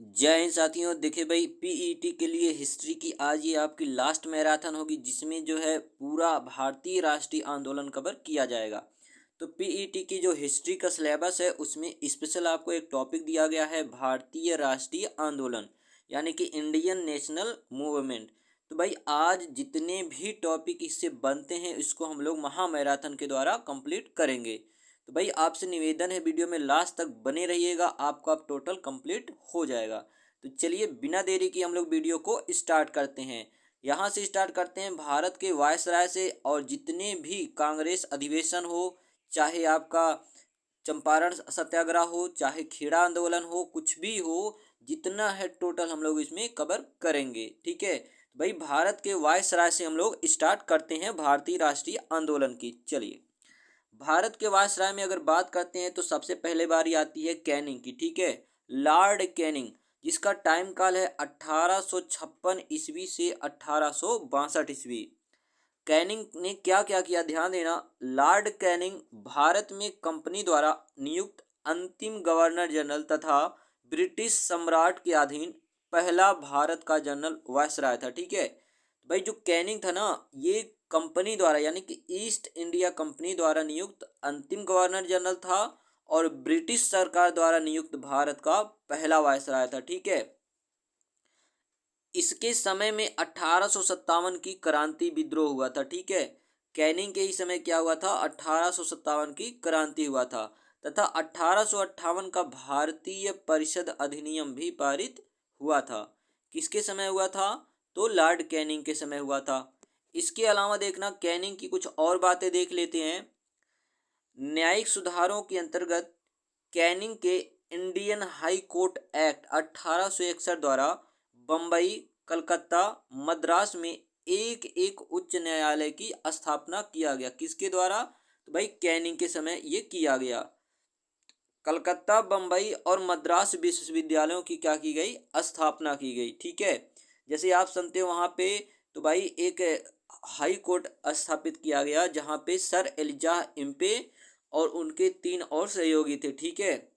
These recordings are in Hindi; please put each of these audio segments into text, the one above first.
जय हिंद साथियों। देखिए भाई, पीईटी के लिए हिस्ट्री की आज ये आपकी लास्ट मैराथन होगी, जिसमें जो है पूरा भारतीय राष्ट्रीय आंदोलन कवर किया जाएगा। तो पीईटी की जो हिस्ट्री का सिलेबस है उसमें स्पेशल आपको एक टॉपिक दिया गया है, भारतीय राष्ट्रीय आंदोलन, यानी कि इंडियन नेशनल मूवमेंट। तो भाई आज जितने भी टॉपिक इससे बनते हैं इसको हम लोग महा मैराथन के द्वारा कंप्लीट करेंगे। तो भाई आपसे निवेदन है, वीडियो में लास्ट तक बने रहिएगा, आपका अब टोटल कंप्लीट हो जाएगा। तो चलिए बिना देरी की हम लोग वीडियो को स्टार्ट करते हैं। यहाँ से स्टार्ट करते हैं भारत के वायसराय से, और जितने भी कांग्रेस अधिवेशन हो, चाहे आपका चंपारण सत्याग्रह हो, चाहे खेड़ा आंदोलन हो, कुछ भी हो, जितना है टोटल हम लोग इसमें कवर करेंगे। ठीक है, तो भाई भारत के वायसराय से हम लोग स्टार्ट करते हैं भारतीय राष्ट्रीय आंदोलन की। चलिए, भारत के वायसराय में अगर बात करते हैं तो सबसे पहले बारी आती है कैनिंग की। ठीक है, लॉर्ड कैनिंग, जिसका टाइम काल है 1856 ईस्वी से 1862 ईस्वी। कैनिंग ने क्या क्या किया, ध्यान देना। लॉर्ड कैनिंग भारत में कंपनी द्वारा नियुक्त अंतिम गवर्नर जनरल तथा ब्रिटिश सम्राट के अधीन पहला भारत का जनरल वायसराय था। ठीक है, भाई जो कैनिंग था ना, ये कंपनी द्वारा यानी कि ईस्ट इंडिया कंपनी द्वारा नियुक्त अंतिम गवर्नर जनरल था, और ब्रिटिश सरकार द्वारा नियुक्त भारत का पहला वायसराय था। ठीक है, इसके समय में 1857 की क्रांति विद्रोह हुआ था। ठीक है, कैनिंग के ही समय क्या हुआ था, 1857 की क्रांति हुआ था, तथा 1858 का भारतीय परिषद अधिनियम भी पारित हुआ था। किसके समय हुआ था, तो लॉर्ड कैनिंग के समय हुआ था। इसके अलावा देखना, कैनिंग की कुछ और बातें देख लेते हैं। न्यायिक सुधारों के अंतर्गत कैनिंग के इंडियन हाई कोर्ट एक्ट 1861 द्वारा बम्बई, कलकत्ता, मद्रास में एक एक उच्च न्यायालय की स्थापना किया गया। किसके द्वारा, तो भाई कैनिंग के समय ये किया गया। कलकत्ता, बम्बई और मद्रास विश्वविद्यालयों की क्या की गई, स्थापना की गई। ठीक है, जैसे आप सुनते हो वहाँ पे, तो भाई एक हाई कोर्ट स्थापित किया गया जहाँ पे सर एलिजा इम्पे और उनके 3 और सहयोगी थे। ठीक है,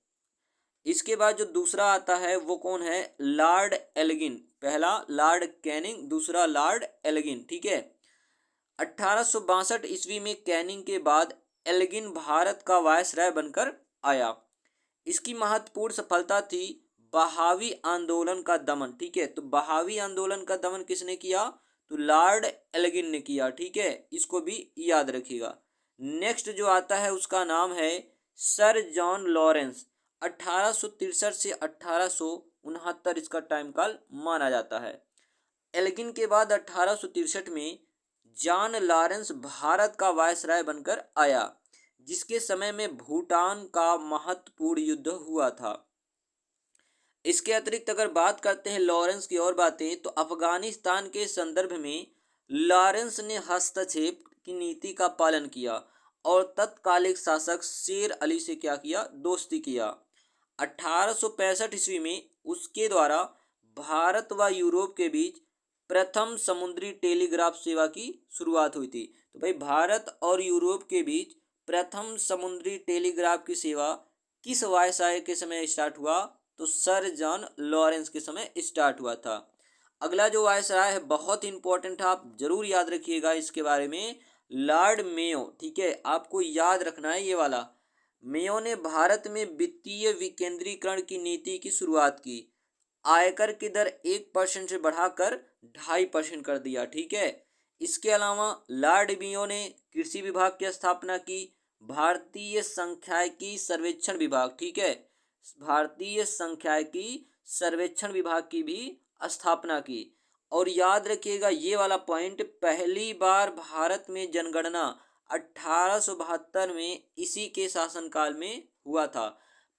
इसके बाद जो दूसरा आता है वो कौन है, लॉर्ड एल्गिन। पहला लॉर्ड कैनिंग, दूसरा लॉर्ड एल्गिन। ठीक है, 1862 ईस्वी में कैनिंग के बाद एल्गिन भारत का वायसराय बनकर आया। इसकी महत्वपूर्ण सफलता थी बहावी आंदोलन का दमन। ठीक है, तो बहावी आंदोलन का दमन किसने किया, तो लॉर्ड एल्गिन ने किया। ठीक है, इसको भी याद रखिएगा। नेक्स्ट जो आता है उसका नाम है सर जॉन लॉरेंस। 1863 से 1869 इसका टाइम काल माना जाता है। एल्गिन के बाद 1863 में जॉन लॉरेंस भारत का वायसराय बनकर आया, जिसके समय में भूटान का महत्वपूर्ण युद्ध हुआ था। इसके अतिरिक्त अगर बात करते हैं लॉरेंस की और बातें, तो अफगानिस्तान के संदर्भ में लॉरेंस ने हस्तक्षेप की नीति का पालन किया और तत्कालिक शासक शेर अली से क्या किया, दोस्ती किया। 1865 ईस्वी में उसके द्वारा भारत व यूरोप के बीच प्रथम समुद्री टेलीग्राफ सेवा की शुरुआत हुई थी। तो भाई भारत और यूरोप के बीच प्रथम समुद्री टेलीग्राफ की सेवा किस वायसराय के समय स्टार्ट हुआ, तो सर जॉन लॉरेंस के समय स्टार्ट हुआ था। अगला जो वायसराय है बहुत इंपॉर्टेंट है, आप जरूर याद रखिएगा इसके बारे में, लॉर्ड मेयो। ठीक है, आपको याद रखना है ये वाला। मेयो ने भारत में वित्तीय विकेंद्रीकरण की नीति की शुरुआत की, आयकर की दर 1% से बढ़ाकर 2.5% कर दिया। ठीक है, इसके अलावा लॉर्ड मेयो ने कृषि विभाग की स्थापना की, भारतीय सांख्यिकी सर्वेक्षण विभाग। ठीक है, भारतीय सांख्यिकी सर्वेक्षण विभाग की भी स्थापना की। और याद रखिएगा ये वाला पॉइंट, पहली बार भारत में जनगणना 1872 में इसी के शासनकाल में हुआ था।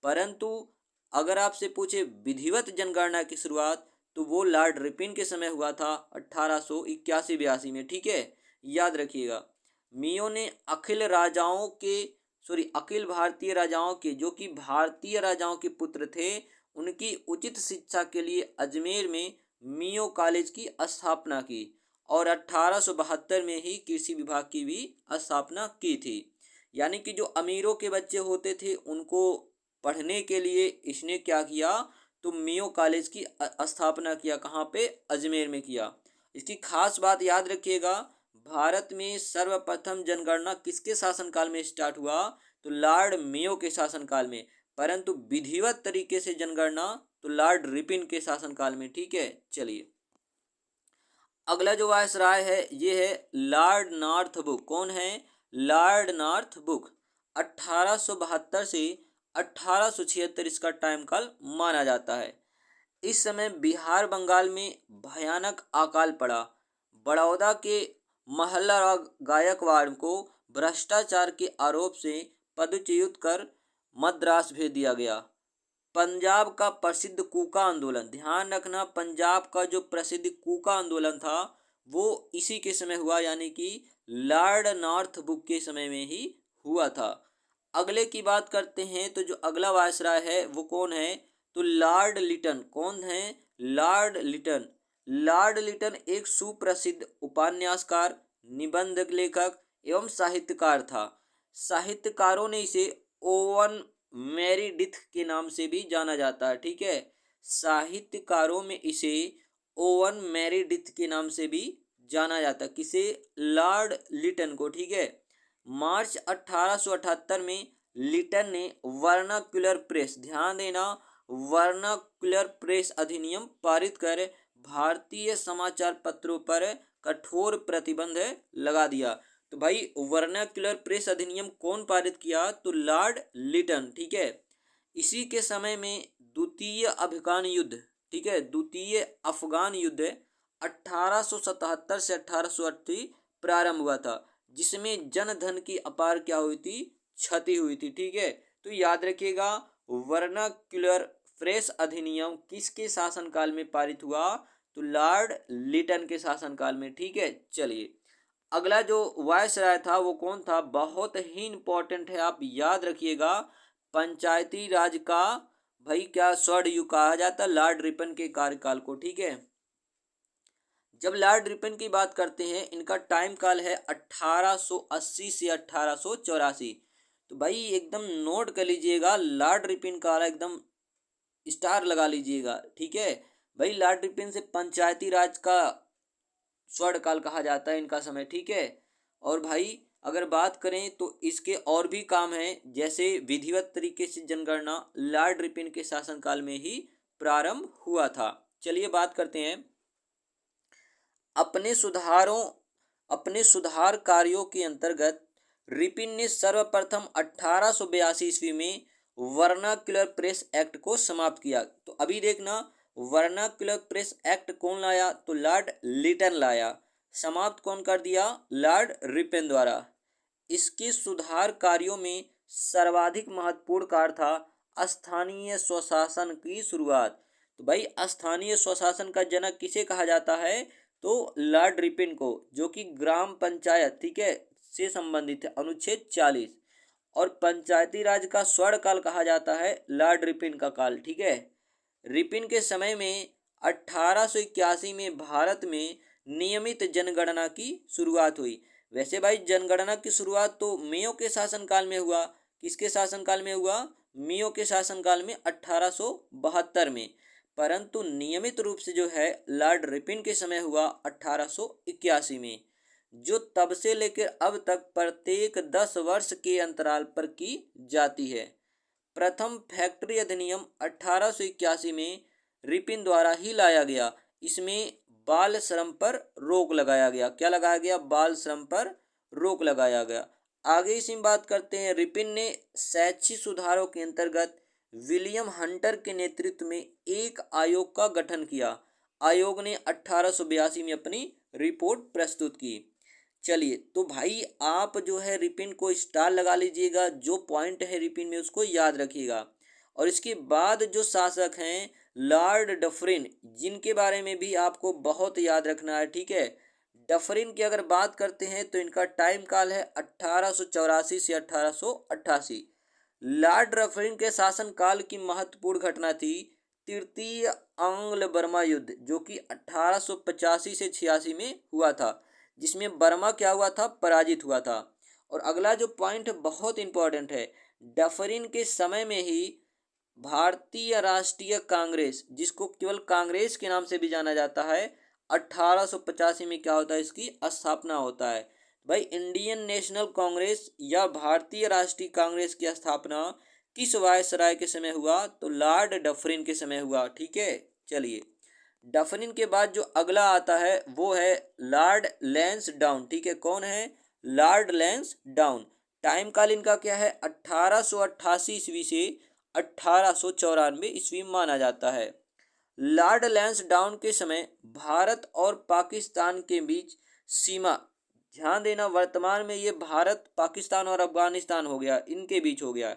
परंतु अगर आपसे पूछे विधिवत जनगणना की शुरुआत, तो वो लॉर्ड रिपन के समय हुआ था 1881-82 में। ठीक है, याद रखिएगा। मियो ने अखिल भारतीय राजाओं के, जो कि भारतीय राजाओं के पुत्र थे, उनकी उचित शिक्षा के लिए अजमेर में मियो कॉलेज की स्थापना की, और 1872 में ही कृषि विभाग की भी स्थापना की थी। यानी कि जो अमीरों के बच्चे होते थे उनको पढ़ने के लिए इसने क्या किया, तो मेयो कॉलेज की स्थापना किया, कहाँ पे, अजमेर में किया। इसकी खास बात याद रखिएगा, भारत में सर्वप्रथम जनगणना किसके शासनकाल में स्टार्ट हुआ, तो लॉर्ड मेयो के शासनकाल में, परंतु विधिवत तरीके से जनगणना तो लॉर्ड रिपिन के शासनकाल में। ठीक है, चलिए अगला जो वायसराय है ये है लॉर्ड नॉर्थब्रुक। कौन है, लॉर्ड नॉर्थब्रुक। 1872 से 1876 इसका टाइम काल माना जाता है। इस समय बिहार बंगाल में भयानक अकाल पड़ा। बड़ौदा के महल्ला गायकवाड़ को भ्रष्टाचार के आरोप से पदच्युत कर मद्रास भेज दिया गया। पंजाब का प्रसिद्ध कूका आंदोलन, ध्यान रखना, पंजाब का जो प्रसिद्ध कूका आंदोलन था वो इसी के समय हुआ, यानी कि लॉर्ड नॉर्थब्रुक के समय में ही हुआ था। अगले की बात करते हैं तो जो अगला वायसराय है वो कौन है, तो लॉर्ड लिटन। कौन है, लॉर्ड लिटन। लॉर्ड लिटन एक सुप्रसिद्ध उपन्यासकार, निबंध लेखक एवं साहित्यकार था। साहित्यकारों ने इसे ओवन मेरिडिथ के नाम से भी जाना जाता है। ठीक है, साहित्यकारों में इसे ओवन मेरिडिथ के नाम से भी जाना जाता है। किसे, लॉर्ड लिटन को। ठीक है, मार्च 1878 में लिटन ने वर्नाक्युलर प्रेस, ध्यान देना, वर्नाक्युलर प्रेस अधिनियम पारित कर भारतीय समाचार पत्रों पर कठोर प्रतिबंध लगा दिया। तो भाई वर्नाक्युलर प्रेस अधिनियम कौन पारित किया, तो लॉर्ड लिटन। ठीक है, इसी के समय में द्वितीय अफगान युद्ध, ठीक है, द्वितीय अफगान युद्ध 1877 से 1880 प्रारंभ हुआ था, जिसमें जन धन की अपार क्या हुई थी, क्षति हुई थी। ठीक है, तो याद रखिएगा वर्नाक्युलर प्रेस अधिनियम किसके शासनकाल में पारित हुआ, तो लॉर्ड लिटन के शासनकाल में। ठीक है, चलिए अगला जो वायसराय था वो कौन था, बहुत ही इंपॉर्टेंट है, आप याद रखिएगा। पंचायती राज का भाई क्या स्वर्ण युग कहा जाता है लॉर्ड रिपन के कार्यकाल को। ठीक है, जब लॉर्ड रिपन की बात करते हैं इनका टाइम काल है 1880 से 1884। तो भाई एकदम नोट कर लीजिएगा, लॉर्ड रिपन का एकदम स्टार लगा लीजिएगा। ठीक है भाई, लॉर्ड रिपन से पंचायती राज का स्वर्ण काल कहा जाता है इनका समय। ठीक है, और भाई अगर बात करें तो इसके और भी काम हैं, जैसे विधिवत तरीके से जनगणना लॉर्ड रिपन के शासनकाल में ही प्रारंभ हुआ था। चलिए बात करते हैं अपने सुधार कार्यों के अंतर्गत रिपन ने सर्वप्रथम 1882 ईस्वी में वर्नाक्युलर प्रेस एक्ट को समाप्त किया। तो अभी देखना, वर्नाक्युलर प्रेस एक्ट कौन लाया, तो लॉर्ड लिटन लाया। समाप्त कौन कर दिया, लॉर्ड रिपन द्वारा। इसके सुधार कार्यों में सर्वाधिक महत्वपूर्ण कार्य था स्थानीय स्वशासन की शुरुआत। तो भाई स्थानीय स्वशासन का जनक किसे कहा जाता है, तो लॉर्ड रिपन को, जो कि ग्राम पंचायत, ठीक है, से संबंधित है, अनुच्छेद 40। और पंचायती राज का स्वर्ण काल कहा जाता है लॉर्ड रिपन का काल। ठीक है, रिपन के समय में 1881 में भारत में नियमित जनगणना की शुरुआत हुई। वैसे भाई जनगणना की शुरुआत तो मेयो के शासनकाल में हुआ। किसके शासनकाल में हुआ, मेयो के शासनकाल में 1872 में, परंतु नियमित रूप से जो है लॉर्ड रिपन के समय हुआ 1881 में, जो तब से लेकर अब तक प्रत्येक 10 वर्ष के अंतराल पर की जाती है। प्रथम फैक्ट्री अधिनियम 1881 में रिपन द्वारा ही लाया गया। इसमें बाल श्रम पर रोक लगाया गया। क्या लगाया गया, बाल श्रम पर रोक लगाया गया। आगे इसी में बात करते हैं, रिपन ने शैक्षिक सुधारों के अंतर्गत विलियम हंटर के नेतृत्व में एक आयोग का गठन किया। आयोग ने 1882 में अपनी रिपोर्ट प्रस्तुत की। चलिए तो भाई आप जो है रिपन को स्टार लगा लीजिएगा, जो पॉइंट है रिपन में उसको याद रखिएगा। और इसके बाद जो शासक हैं लॉर्ड डफरिन, जिनके बारे में भी आपको बहुत याद रखना है। ठीक है, डफरिन की अगर बात करते हैं तो इनका टाइम काल है 1884 से 1888। लॉर्ड डफरिन के शासन काल की महत्वपूर्ण घटना थी तृतीय आंग्ल बर्मा युद्ध, जो कि 1885 से 86 में हुआ था, जिसमें बर्मा क्या हुआ था, पराजित हुआ था। और अगला जो पॉइंट बहुत इंपॉर्टेंट है, डफरिन के समय में ही भारतीय राष्ट्रीय कांग्रेस, जिसको केवल कांग्रेस के नाम से भी जाना जाता है, 1885 में क्या होता है, इसकी स्थापना होता है। भाई इंडियन नेशनल कांग्रेस या भारतीय राष्ट्रीय कांग्रेस की स्थापना किस वायसराय के समय हुआ, तो लॉर्ड डफरिन के समय हुआ। ठीक है, चलिए डफरिन के बाद जो अगला आता है वो है लॉर्ड लैंसडाउन। ठीक है, कौन है, लॉर्ड लैंसडाउन। टाइम काल इनका क्या है, 1888 ईस्वी से 1894 ईस्वी माना जाता है। लॉर्ड लैंसडाउन के समय भारत और पाकिस्तान के बीच सीमा, ध्यान देना वर्तमान में ये भारत पाकिस्तान और अफगानिस्तान हो गया, इनके बीच हो गया,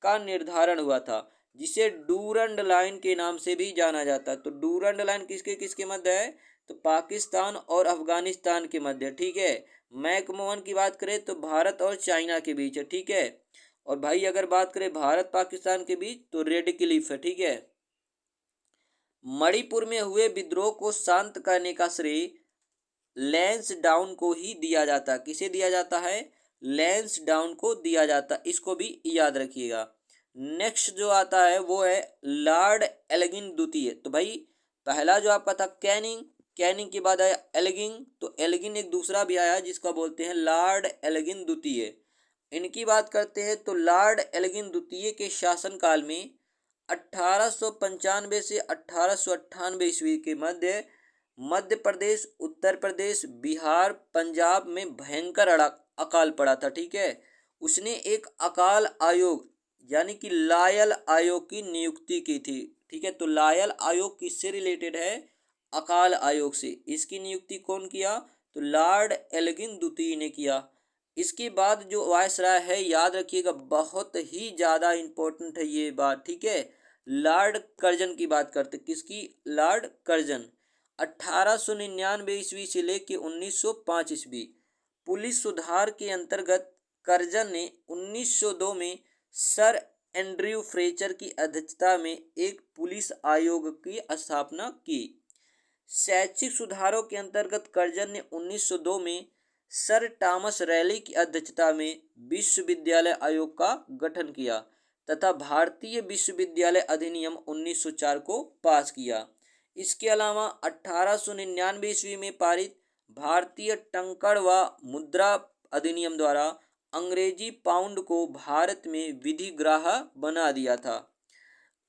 का निर्धारण हुआ था, जिसे डूरंड लाइन के नाम से भी जाना जाता है। तो डूरंड लाइन किसके किसके मध्य है, तो पाकिस्तान और अफगानिस्तान के मध्य। ठीक है, मैकमोहन की बात करें तो भारत और चाइना के बीच है। ठीक है, और भाई अगर बात करें भारत पाकिस्तान के बीच तो रेड क्लिफ है। ठीक है, मणिपुर में हुए विद्रोह को शांत करने का श्रेय लैंसडाउन को ही दिया जाता। किसे दिया जाता है, लैंसडाउन को दिया जाता, इसको भी याद रखिएगा। नेक्स्ट जो आता है वो है लॉर्ड एल्गिन द्वितीय। तो भाई पहला जो आपका था कैनिंग, कैनिंग के बाद आया एल्गिन, तो एल्गिन एक दूसरा भी आया जिसका बोलते हैं लॉर्ड एल्गिन द्वितीय। इनकी बात करते हैं तो लॉर्ड एल्गिन द्वितीय के शासनकाल में 1895 से 1898 ईस्वी के मध्य मध्य प्रदेश, उत्तर प्रदेश, बिहार, पंजाब में भयंकर अकाल पड़ा था। ठीक है, उसने एक अकाल आयोग यानी कि लायल आयोग की नियुक्ति की थी। ठीक है, तो लायल आयोग किससे रिलेटेड है, अकाल आयोग से। इसकी नियुक्ति कौन किया, तो लॉर्ड एल्गिन द्वितीय ने किया। इसके बाद जो वायसराय है, याद रखिएगा बहुत ही ज़्यादा इम्पोर्टेंट है ये बात। ठीक है, लॉर्ड कर्जन की बात करते, किसकी, लॉर्ड कर्जन। 1899 ईस्वी से लेके 1905 ईस्वी पुलिस सुधार के अंतर्गत कर्जन ने 1902 में सर एंड्रयू फ्रेचर की अध्यक्षता में एक पुलिस आयोग की स्थापना की। शैक्षिक सुधारों के अंतर्गत कर्जन ने 1902 में सर टॉमस रैली की अध्यक्षता में विश्वविद्यालय आयोग का गठन किया तथा भारतीय विश्वविद्यालय अधिनियम 1904 को पास किया। इसके अलावा 1899 ईस्वी में पारित भारतीय टंकण व मुद्रा अधिनियम द्वारा अंग्रेजी पाउंड को भारत में विधिग्राह्य बना दिया था।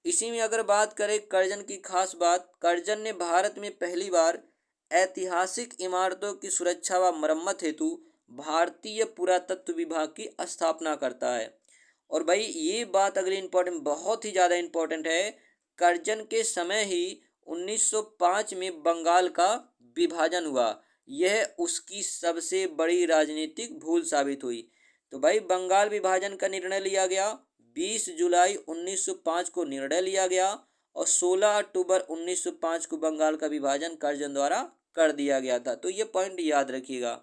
इसी में अगर बात करें कर्जन की खास बात, कर्जन ने भारत में पहली बार ऐतिहासिक इमारतों की सुरक्षा व मरम्मत हेतु भारतीय पुरातत्व विभाग की स्थापना करता है। और भाई ये बात अगली इम्पोर्टेंट, बहुत ही ज़्यादा इम्पोर्टेंट है, कर्जन के समय ही 1905 में बंगाल का विभाजन हुआ। यह उसकी सबसे बड़ी राजनीतिक भूल साबित हुई। तो भाई बंगाल विभाजन का निर्णय लिया गया, 20 जुलाई 1905 को निर्णय लिया गया और 16 अक्टूबर 1905 को बंगाल का विभाजन कर्जन द्वारा कर दिया गया था। तो ये पॉइंट याद रखिएगा।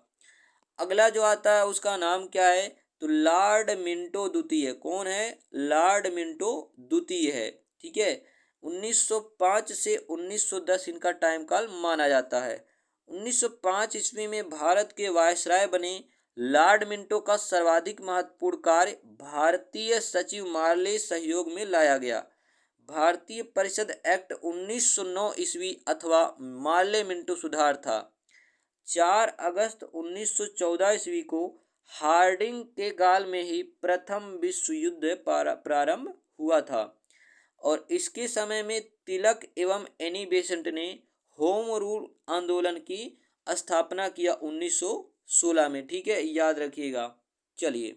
अगला जो आता है उसका नाम क्या है, तो लॉर्ड मिंटो द्वितीय। कौन है, लॉर्ड मिंटो द्वितीय है। ठीक है, 1905 से 1910 इनका टाइम काल माना जाता है। 1905 ईस्वी में भारत के वायसराय बने लॉर्ड मिंटो का सर्वाधिक महत्वपूर्ण कार्य भारतीय सचिव मार्ले सहयोग में लाया गया। भारतीय परिषद एक्ट 1909 ईस्वी अथवा मार्ले मिंटो सुधार था। 4 अगस्त 1914 ईस्वी को हार्डिंग के गाल में ही प्रथम विश्व युद्ध प्रारंभ हुआ था और इसके समय में तिलक एवं एनी बेसेंट ने होम रूल आंदोलन की स्थापना किया 1916 में। ठीक है, याद रखिएगा। चलिए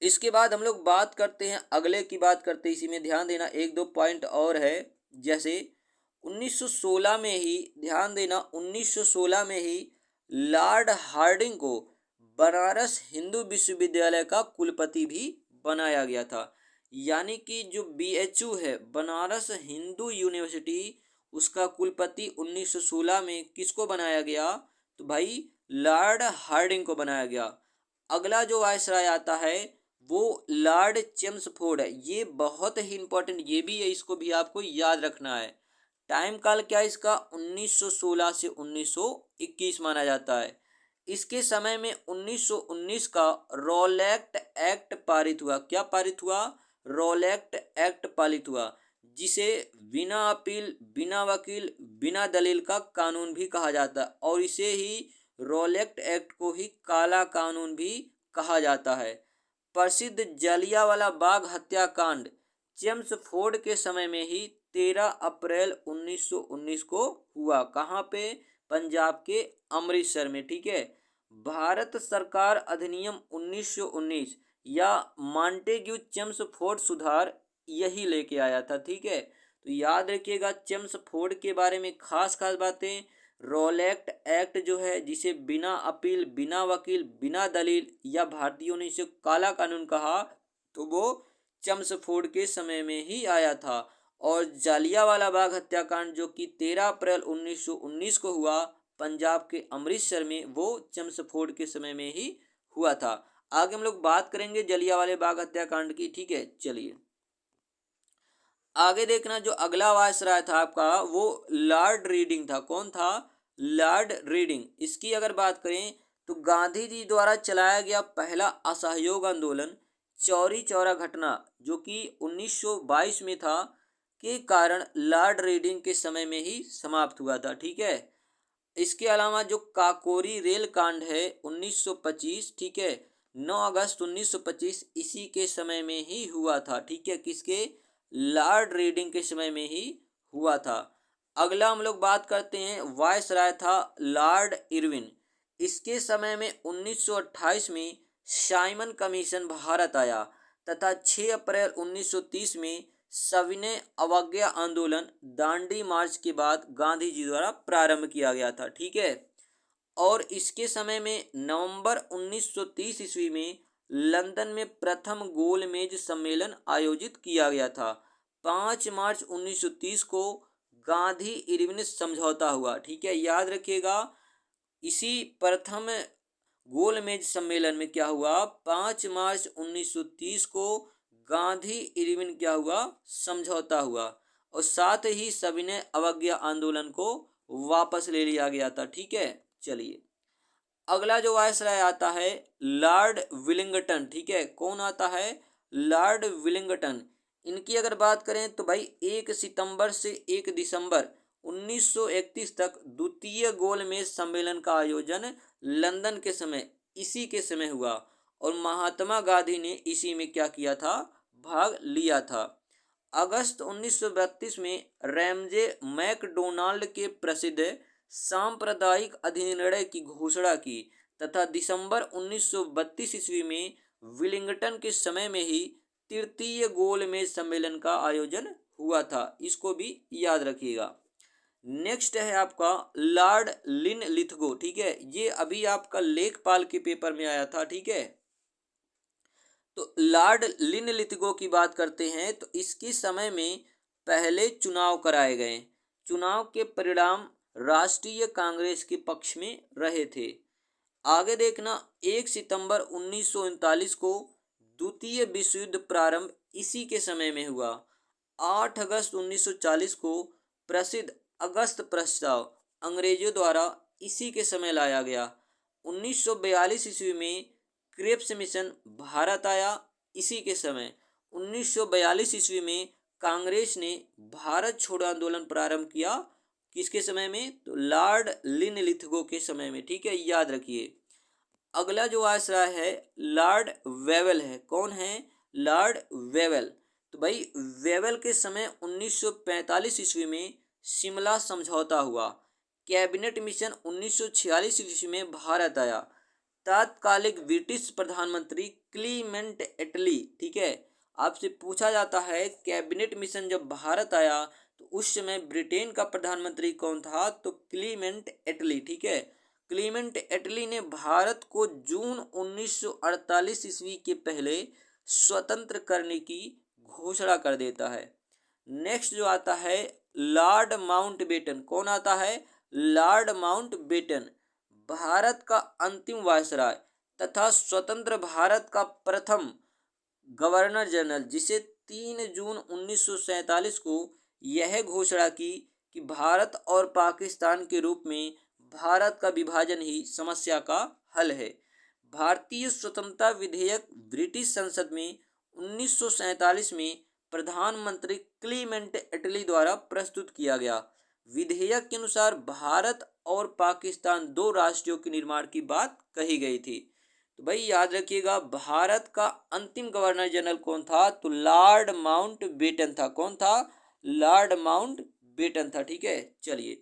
इसके बाद हम लोग बात करते हैं, अगले की बात करते हैं, इसी में ध्यान देना एक दो पॉइंट और है। जैसे 1916 में ही, ध्यान देना 1916 में ही लॉर्ड हार्डिंग को बनारस हिंदू विश्वविद्यालय का कुलपति भी बनाया गया था। यानी कि जो BHU है, बनारस हिंदू यूनिवर्सिटी, उसका कुलपति 1916 में किसको बनाया गया, तो भाई लॉर्ड हार्डिंग को बनाया गया। अगला जो वायसराय आता है वो लॉर्ड चेम्सफोर्ड है। ये बहुत ही इंपॉर्टेंट ये भी है, इसको भी आपको याद रखना है। टाइम काल क्या है इसका, 1916 से 1921 माना जाता है। इसके समय में 1919 का रॉलेट एक्ट पारित हुआ। क्या पारित हुआ, रॉलेक्ट एक्ट पारित हुआ, जिसे बिना अपील, बिना वकील, बिना दलील का कानून भी कहा जाता है, और इसे ही रॉलेक्ट एक्ट को ही काला कानून भी कहा जाता है। प्रसिद्ध जलियांवाला बाग हत्याकांड चेम्सफोर्ड के समय में ही 13 अप्रैल 1919 को हुआ। कहाँ पे? पंजाब के अमृतसर में। ठीक है। भारत सरकार अधिनियम 1919 या मॉन्टेग्यू चेम्सफोर्ड सुधार यही लेके आया था। ठीक है। तो याद रखिएगा चेम्सफोर्ड के बारे में खास खास बातें। रॉलेक्ट एक्ट जो है, जिसे बिना अपील, बिना वकील, बिना दलील, या भारतीयों ने इसे काला कानून कहा, तो वो चेम्सफोर्ड के समय में ही आया था। और जालियांवाला बाग हत्याकांड जो कि 13 अप्रैल 1919 को हुआ पंजाब के अमृतसर में, वो चेम्सफोर्ड के समय में ही हुआ था। आगे हम लोग बात करेंगे जलियांवाले बाग हत्याकांड की। ठीक है, चलिए आगे देखना। जो अगला वायसराय था आपका, वो लॉर्ड रीडिंग था। कौन था? Lord reading. इसकी अगर बात करें तो गांधी जी द्वारा चलाया गया पहला असहयोग आंदोलन चौरी चौरा घटना, जो कि 1922 में था, के कारण लॉर्ड रीडिंग के समय में ही समाप्त हुआ था। ठीक है। इसके अलावा जो काकोरी रेल कांड है 1925, ठीक है, 9 अगस्त 1925, इसी के समय में ही हुआ था। ठीक है। किसके? लॉर्ड रीडिंग के समय में ही हुआ था। अगला हम लोग बात करते हैं, वायसराय था लॉर्ड इरविन। इसके समय में 1928 में साइमन कमीशन भारत आया तथा 6 अप्रैल 1930 में सविनय अवज्ञा आंदोलन दांडी मार्च के बाद गांधी जी द्वारा प्रारंभ किया गया था। ठीक है। और इसके समय में नवंबर 1930 ईस्वी में लंदन में प्रथम गोलमेज सम्मेलन आयोजित किया गया था। 5 मार्च 1930 को गांधी इरविन समझौता हुआ। ठीक है, याद रखिएगा। इसी प्रथम गोलमेज सम्मेलन में क्या हुआ? 5 मार्च 1930 को गांधी इरविन क्या हुआ? समझौता हुआ, और साथ ही सविनय अवज्ञा आंदोलन को वापस ले लिया गया था। ठीक है। चलिए अगला जो वायसराय आता है लॉर्ड विलिंगटन। ठीक है, कौन आता है? Lord Willingdon. इनकी अगर बात करें तो भाई 1 सितंबर से 1 दिसंबर 1931 तक द्वितीय गोलमेज सम्मेलन का आयोजन लंदन के समय, इसी के समय हुआ, और महात्मा गांधी ने इसी में क्या किया था? भाग लिया था। अगस्त 1932 में रैमजे मैकडोनाल्ड के प्रसिद्ध सांप्रदायिक अधिनिर्णय की घोषणा की तथा दिसंबर 1932 ईस्वी में विलिंगटन के समय में ही तृतीय गोलमेज सम्मेलन का आयोजन हुआ था। इसको भी याद रखिएगा। नेक्स्ट है आपका लॉर्ड लिन लिथगो। ठीक है, ये अभी आपका लेखपाल के पेपर में आया था। ठीक है। तो लॉर्ड लिन लिथगो की बात करते हैं तो इसके समय में पहले चुनाव कराए गए। चुनाव के परिणाम राष्ट्रीय कांग्रेस के पक्ष में रहे थे। आगे देखना, 1 सितंबर 1939 को द्वितीय विश्व युद्ध प्रारंभ इसी के समय में हुआ। 8 अगस्त 1940 को प्रसिद्ध अगस्त प्रस्ताव अंग्रेजों द्वारा इसी के समय लाया गया। 1942 ईस्वी में क्रेप्स मिशन भारत आया इसी के समय। 1942 ईस्वी में कांग्रेस ने भारत छोड़ो आंदोलन प्रारंभ किया। किसके समय में? तो लॉर्ड लिन लिथगो के समय में। ठीक है, याद रखिए। अगला जो वायसराय है लॉर्ड वेवेल है। कौन है? Lord Wavell. तो भाई वेवेल के समय 1945 ईस्वी में शिमला समझौता हुआ। कैबिनेट मिशन 1946 ईस्वी में भारत आया। तत्कालिक ब्रिटिश प्रधानमंत्री क्लीमेंट एटली। ठीक है, आपसे पूछा जाता है कैबिनेट मिशन जब भारत आया तो उस समय ब्रिटेन का प्रधानमंत्री कौन था? तो क्लीमेंट एटली। ठीक है, क्लीमेंट एटली ने भारत को जून 1948 ईस्वी के पहले स्वतंत्र करने की घोषणा कर देता है। नेक्स्ट जो आता है लॉर्ड माउंटबेटन। कौन आता है? लॉर्ड माउंटबेटन भारत का अंतिम वायसराय तथा स्वतंत्र भारत का प्रथम गवर्नर जनरल, जिसे 3 जून 1947 को यह घोषणा की कि भारत और पाकिस्तान के रूप में भारत का विभाजन ही समस्या का हल है। भारतीय स्वतंत्रता विधेयक ब्रिटिश संसद में 1947 में प्रधानमंत्री क्लीमेंट एटली द्वारा प्रस्तुत किया गया। विधेयक के अनुसार भारत और पाकिस्तान दो राष्ट्रों के निर्माण की बात कही गई थी। तो भाई याद रखिएगा, भारत का अंतिम गवर्नर जनरल कौन था? तो लॉर्ड माउंट बेटन था। कौन था? लॉर्ड माउंट बेटन था। ठीक है, चलिए।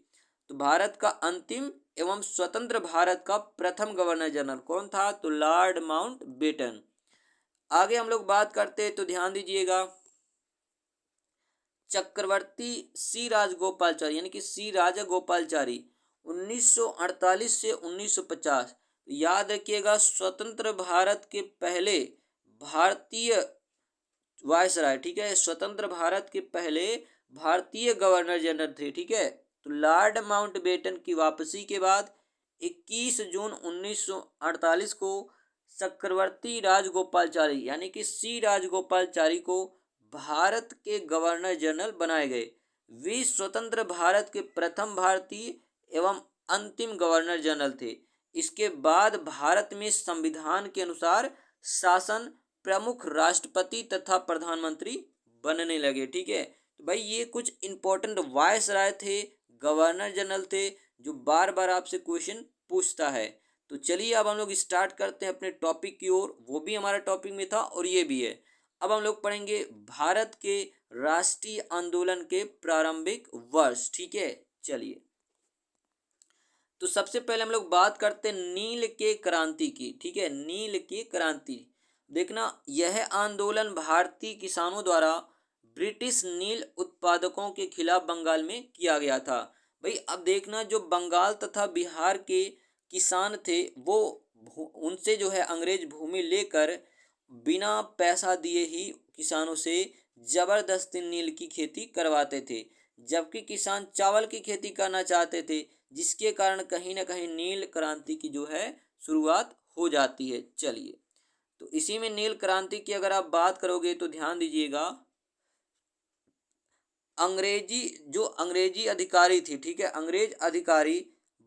तो भारत का अंतिम एवं स्वतंत्र भारत का प्रथम गवर्नर जनरल कौन था? तो लॉर्ड माउंट बेटन। आगे हम लोग बात करते हैं, तो ध्यान दीजिएगा, चक्रवर्ती सी राजगोपालचारी यानी कि सी राजा गोपालचारी 1948 से 1950। याद रखिएगा, स्वतंत्र भारत के पहले भारतीय वायसराय, ठीक है, स्वतंत्र भारत के पहले भारतीय गवर्नर जनरल थे। ठीक है, तो लॉर्ड माउंटबेटन की वापसी के बाद 21 जून 1948 को चक्रवर्ती राजगोपालचारी यानी कि सी राजगोपालचारी को भारत के गवर्नर जनरल बनाए गए। वे स्वतंत्र भारत के प्रथम भारतीय एवं अंतिम गवर्नर जनरल थे। इसके बाद भारत में संविधान के अनुसार शासन प्रमुख राष्ट्रपति तथा प्रधानमंत्री बनने लगे। ठीक है, तो भाई ये कुछ इंपॉर्टेंट वायसराय थे, गवर्नर जनरल थे, जो बार बार आपसे क्वेश्चन पूछता है। तो चलिए अब हम लोग स्टार्ट करते हैं अपने टॉपिक की ओर। वो भी हमारा टॉपिक में था और ये भी है। अब हम लोग पढ़ेंगे भारत के राष्ट्रीय आंदोलन के प्रारंभिक वर्ष। ठीक है, चलिए। तो सबसे पहले हम लोग बात करते हैं नील के क्रांति की। ठीक है, नील की क्रांति। देखना, यह आंदोलन भारतीय किसानों द्वारा ब्रिटिश नील उत्पादकों के खिलाफ बंगाल में किया गया था। भाई अब देखना, जो बंगाल तथा बिहार के किसान थे वो उनसे जो है अंग्रेज भूमि लेकर बिना पैसा दिए ही किसानों से जबरदस्ती नील की खेती करवाते थे, जबकि किसान चावल की खेती करना चाहते थे, जिसके कारण कहीं ना कहीं नील क्रांति की जो है शुरुआत हो जाती है। चलिए, तो इसी में नील क्रांति की अगर आप बात करोगे तो ध्यान दीजिएगा, अंग्रेजी अधिकारी थी, ठीक है, अंग्रेज अधिकारी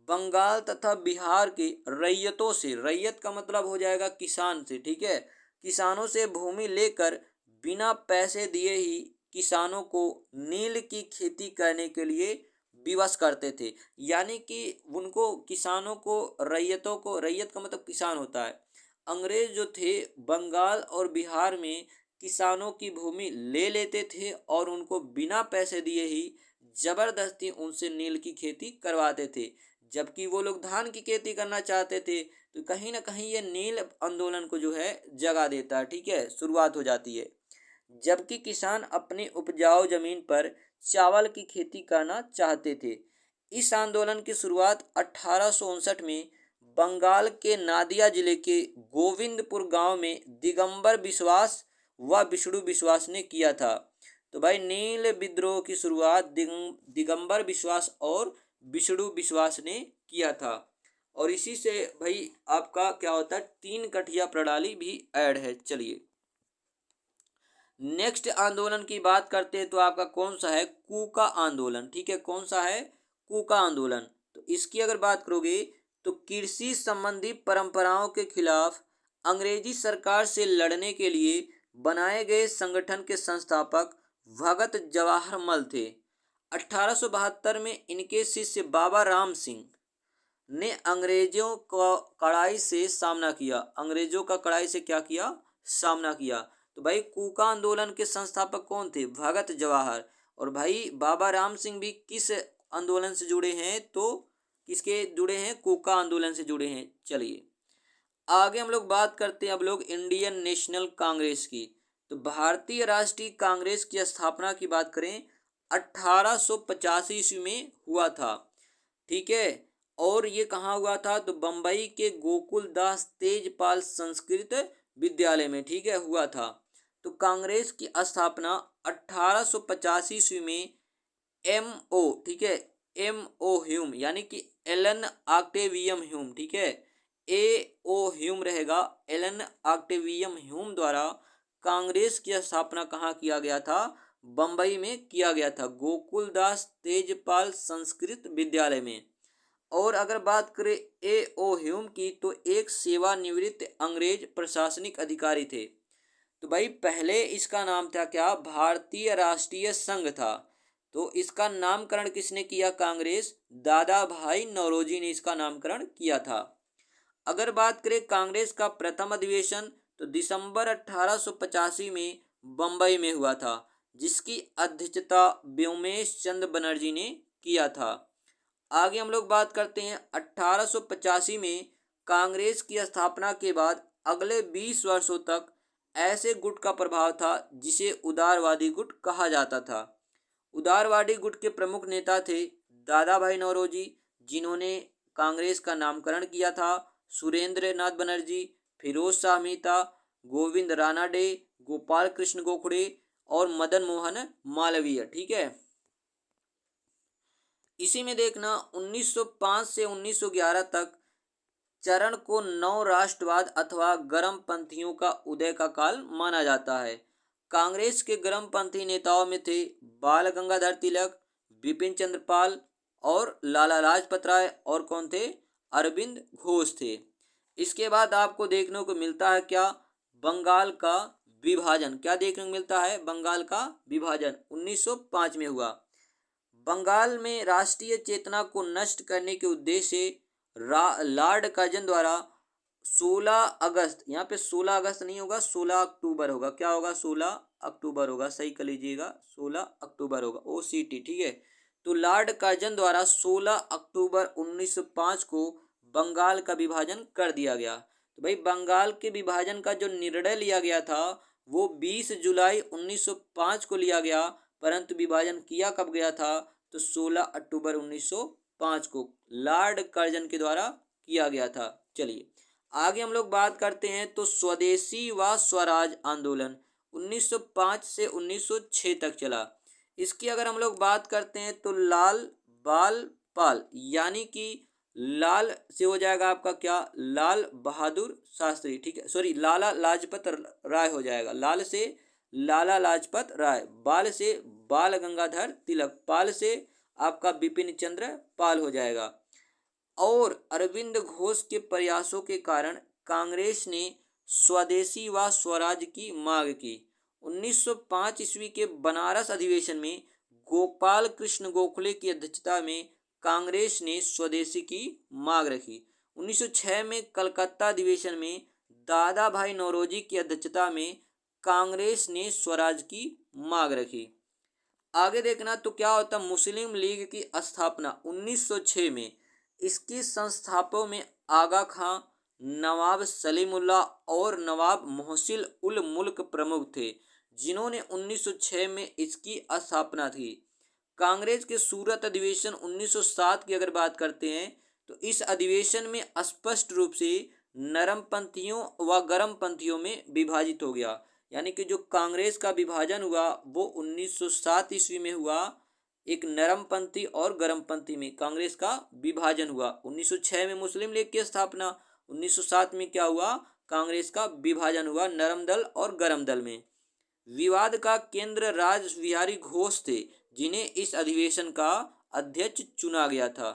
बंगाल तथा बिहार के रैयतों से, रैयत का मतलब हो जाएगा किसान से, ठीक है, किसानों से भूमि लेकर बिना पैसे दिए ही किसानों को नील की खेती करने के लिए विवश करते थे। यानी कि उनको किसानों को, रैयतों को, रैयत का मतलब किसान होता है, अंग्रेज जो थे बंगाल और बिहार में किसानों की भूमि ले लेते थे और उनको बिना पैसे दिए ही जबरदस्ती उनसे नील की खेती करवाते थे, जबकि वो लोग धान की खेती करना चाहते थे। तो कहीं ना कहीं ये नील आंदोलन को जो है जगा देता है। ठीक है, शुरुआत हो जाती है, जबकि किसान अपनी उपजाऊ जमीन पर चावल की खेती करना चाहते थे। इस आंदोलन की शुरुआत 1859 में बंगाल के नादिया जिले के गोविंदपुर गांव में दिगंबर विश्वास व विष्णु विश्वास ने किया था। तो भाई नील विद्रोह की शुरुआत दिगंबर विश्वास और विष्णु विश्वास ने किया था। और इसी से भाई आपका क्या होता है, तीन कठिया प्रणाली भी ऐड है। चलिए नेक्स्ट आंदोलन की बात करते हैं, तो आपका कौन सा है, कूका आंदोलन। ठीक है, कौन सा है, कूका आंदोलन। तो इसकी अगर बात करोगे तो कृषि संबंधी परंपराओं के खिलाफ अंग्रेजी सरकार से लड़ने के लिए बनाए गए संगठन के संस्थापक भगत जवाहर मल थे। 1872 में इनके शिष्य बाबा राम सिंह ने अंग्रेजों का कड़ाई से सामना किया, अंग्रेजों का कड़ाई से क्या किया, सामना किया। तो भाई कूका आंदोलन के संस्थापक कौन थे, भगत जवाहर। और भाई बाबा राम सिंह भी किस आंदोलन से जुड़े हैं, तो किसके जुड़े हैं, कूका आंदोलन से जुड़े हैं। चलिए आगे हम लोग बात करते हैं अब लोग इंडियन नेशनल कांग्रेस की। तो भारतीय राष्ट्रीय कांग्रेस की स्थापना की बात करें 1885 ईस्वी में हुआ था। ठीक है, और ये कहाँ हुआ था, तो बम्बई के गोकुल दास तेजपाल संस्कृत विद्यालय में, ठीक है, हुआ था। तो कांग्रेस की स्थापना 1885 ईस्वी में एम.ओ., ठीक है, एम.ओ. ह्यूम यानी कि एलन ऑक्टेवियम ह्यूम, ठीक है, ए.ओ. ह्यूम रहेगा, एलन ऑक्टेवियम ह्यूम द्वारा कांग्रेस की स्थापना कहाँ किया गया था, बम्बई में किया गया था, गोकुलदास तेजपाल संस्कृत विद्यालय में। और अगर बात करें ए.ओ. ह्यूम की, तो एक सेवानिवृत्त अंग्रेज प्रशासनिक अधिकारी थे। तो भाई पहले इसका नाम था क्या, भारतीय राष्ट्रीय संघ था। तो इसका नामकरण किसने किया, कांग्रेस, दादा भाई नौरोजी ने इसका नामकरण किया था। अगर बात करें कांग्रेस का प्रथम अधिवेशन, तो दिसंबर 1885 में बंबई में हुआ था, जिसकी अध्यक्षता व्योमेश चंद्र बनर्जी ने किया था। आगे हम लोग बात करते हैं 1885 में कांग्रेस की स्थापना के बाद अगले 20 वर्षों तक ऐसे गुट का प्रभाव था जिसे उदारवादी गुट कहा जाता था। उदारवादी गुट के प्रमुख नेता थे दादा भाई नौरोजी, जिन्होंने कांग्रेस का नामकरण किया था, सुरेंद्र नाथ बनर्जी, फिरोज शाह मेहता, गोविंद रानाडे, गोपाल कृष्ण गोखले और मदन मोहन मालवीय। ठीक है, इसी में देखना 1905 से 1911 तक चरण को नव राष्ट्रवाद अथवा गर्मपंथियों का उदय का काल माना जाता है। कांग्रेस के गर्मपंथी नेताओं में थे बाल गंगाधर तिलक, बिपिन चंद्र पाल और लाला लाजपत राय, और कौन थे, अरविंद घोष थे। इसके बाद आपको देखने को मिलता है क्या, बंगाल का विभाजन। क्या देखने को मिलता है, बंगाल का विभाजन 1905 में हुआ। बंगाल में राष्ट्रीय चेतना को नष्ट करने के उद्देश्य से लॉर्ड कर्जन द्वारा 16 अगस्त, यहाँ पे 16 अगस्त नहीं होगा, 16 अक्टूबर होगा। क्या होगा, 16 अक्टूबर होगा, सही कर लीजिएगा, 16 अक्टूबर होगा, OCT। ठीक है, तो लॉर्ड कर्जन द्वारा 16 अक्टूबर 1905 को बंगाल का विभाजन कर दिया गया। तो भाई बंगाल के विभाजन का जो निर्णय लिया गया था वो 20 जुलाई 1905 को लिया गया, परंतु विभाजन किया कब गया था, तो 16 अक्टूबर 1905 को लॉर्ड कर्जन के द्वारा किया गया था। चलिए आगे हम लोग बात करते हैं, तो स्वदेशी व स्वराज आंदोलन 1905 से 1906 तक चला। इसकी अगर हम लोग बात करते हैं तो लाल बाल पाल, यानी कि लाल से हो जाएगा आपका क्या, लाल बहादुर शास्त्री। ठीक है, सॉरी, लाला लाजपत राय हो जाएगा, लाल से लाला लाजपत राय, बाल से बाल गंगाधर तिलक, पाल से आपका बिपिन चंद्र पाल हो जाएगा। और अरविंद घोष के प्रयासों के कारण कांग्रेस ने स्वदेशी व स्वराज की मांग की। 1905 ईस्वी के बनारस अधिवेशन में गोपाल कृष्ण गोखले की अध्यक्षता में कांग्रेस ने स्वदेशी की मांग रखी। 1906 में कलकत्ता अधिवेशन में दादा भाई नौरोजी की अध्यक्षता में कांग्रेस ने स्वराज की मांग रखी। आगे देखना, तो क्या होता, मुस्लिम लीग की स्थापना 1906 में। इसकी संस्थापकों में आगा खां, नवाब सलीमुल्लाह और नवाब मोहसिन उल मुल्क प्रमुख थे, जिन्होंने 1906 में इसकी स्थापना की। कांग्रेस के सूरत अधिवेशन 1907 की अगर बात करते हैं तो इस अधिवेशन में स्पष्ट रूप से नरमपंथियों व गर्मपंथियों में विभाजित हो गया। यानी कि जो कांग्रेस का विभाजन हुआ वो 1907 ईस्वी में हुआ, एक नरमपंथी और गर्मपंथी में कांग्रेस का विभाजन हुआ। 1906 में मुस्लिम लीग की स्थापना, 1907 में क्या हुआ, कांग्रेस का विभाजन हुआ नरम दल और गर्म दल में। विवाद का केंद्र राज बिहारी घोष थे, जिन्हें इस अधिवेशन का अध्यक्ष चुना गया था।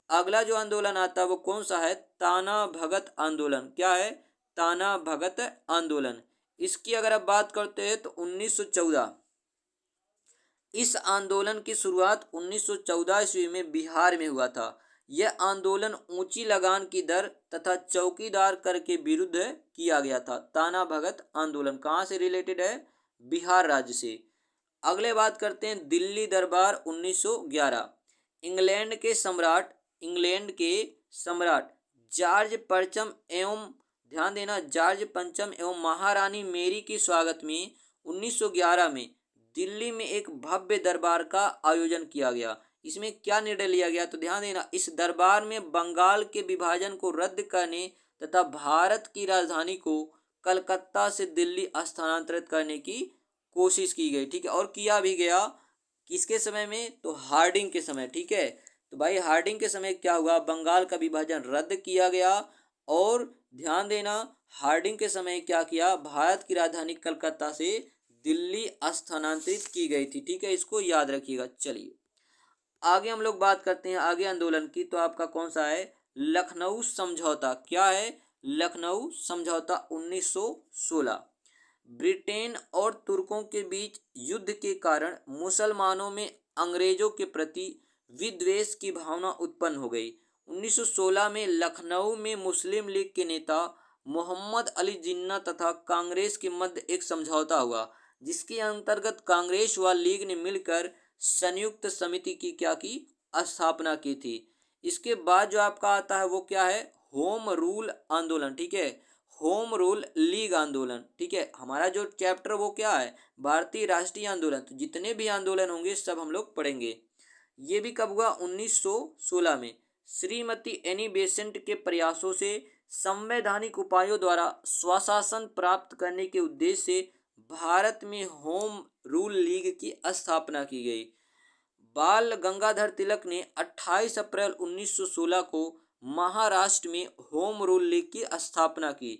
अगला जो आंदोलन आता है वो कौन सा है, ताना भगत आंदोलन। क्या है, ताना भगत आंदोलन। इसकी अगर आप बात करते हैं तो 1914, इस आंदोलन की शुरुआत 1914 ईस्वी में बिहार में हुआ था। यह आंदोलन ऊंची लगान की दर तथा चौकीदार कर के विरुद्ध किया गया था। ताना भगत आंदोलन कहाँ से रिलेटेड है, बिहार राज्य से। अगले बात करते हैं दिल्ली दरबार 1911। इंग्लैंड के सम्राट जॉर्ज पंचम एवं ध्यान देना, जॉर्ज पंचम एवं महारानी मेरी के स्वागत में 1911 में दिल्ली में एक भव्य दरबार का आयोजन किया गया। इसमें क्या निर्णय लिया गया, तो ध्यान देना, इस दरबार में बंगाल के विभाजन को रद्द करने तथा भारत की राजधानी को कलकत्ता से दिल्ली स्थानांतरित करने की कोशिश की गई। ठीक है, और किया भी गया। किसके समय में, तो हार्डिंग के समय। ठीक है, तो भाई हार्डिंग के समय क्या हुआ, बंगाल का विभाजन रद्द किया गया। और ध्यान देना, हार्डिंग के समय क्या किया, भारत की राजधानी कलकत्ता से दिल्ली स्थानांतरित की गई थी। ठीक है, इसको याद रखिएगा। चलिए आगे हम लोग बात करते हैं आगे आंदोलन की, तो आपका कौन सा है, लखनऊ समझौता। क्या है, लखनऊ समझौता 1916। ब्रिटेन और तुर्कों के बीच युद्ध के कारण मुसलमानों में अंग्रेजों के प्रति विद्वेष की भावना उत्पन्न हो गई। 1916 में लखनऊ में मुस्लिम लीग के नेता मोहम्मद अली जिन्ना तथा कांग्रेस के मध्य एक समझौता हुआ, जिसके अंतर्गत कांग्रेस व लीग ने मिलकर संयुक्त समिति की क्या की स्थापना की थी। इसके बाद जो आपका आता है वो क्या है, होम रूल आंदोलन। ठीक है, होम रूल लीग आंदोलन। ठीक है, हमारा जो चैप्टर वो क्या है, भारतीय राष्ट्रीय आंदोलन। तो जितने भी आंदोलन होंगे सब हम लोग पढ़ेंगे। ये भी कब हुआ, 1916 में। श्रीमती एनी बेसेंट के प्रयासों से संवैधानिक उपायों द्वारा स्वशासन प्राप्त करने के उद्देश्य से भारत में होम रूल लीग की स्थापना की गई। बाल गंगाधर तिलक ने 28 अप्रैल 1916 को महाराष्ट्र में होम रूल लीग की स्थापना की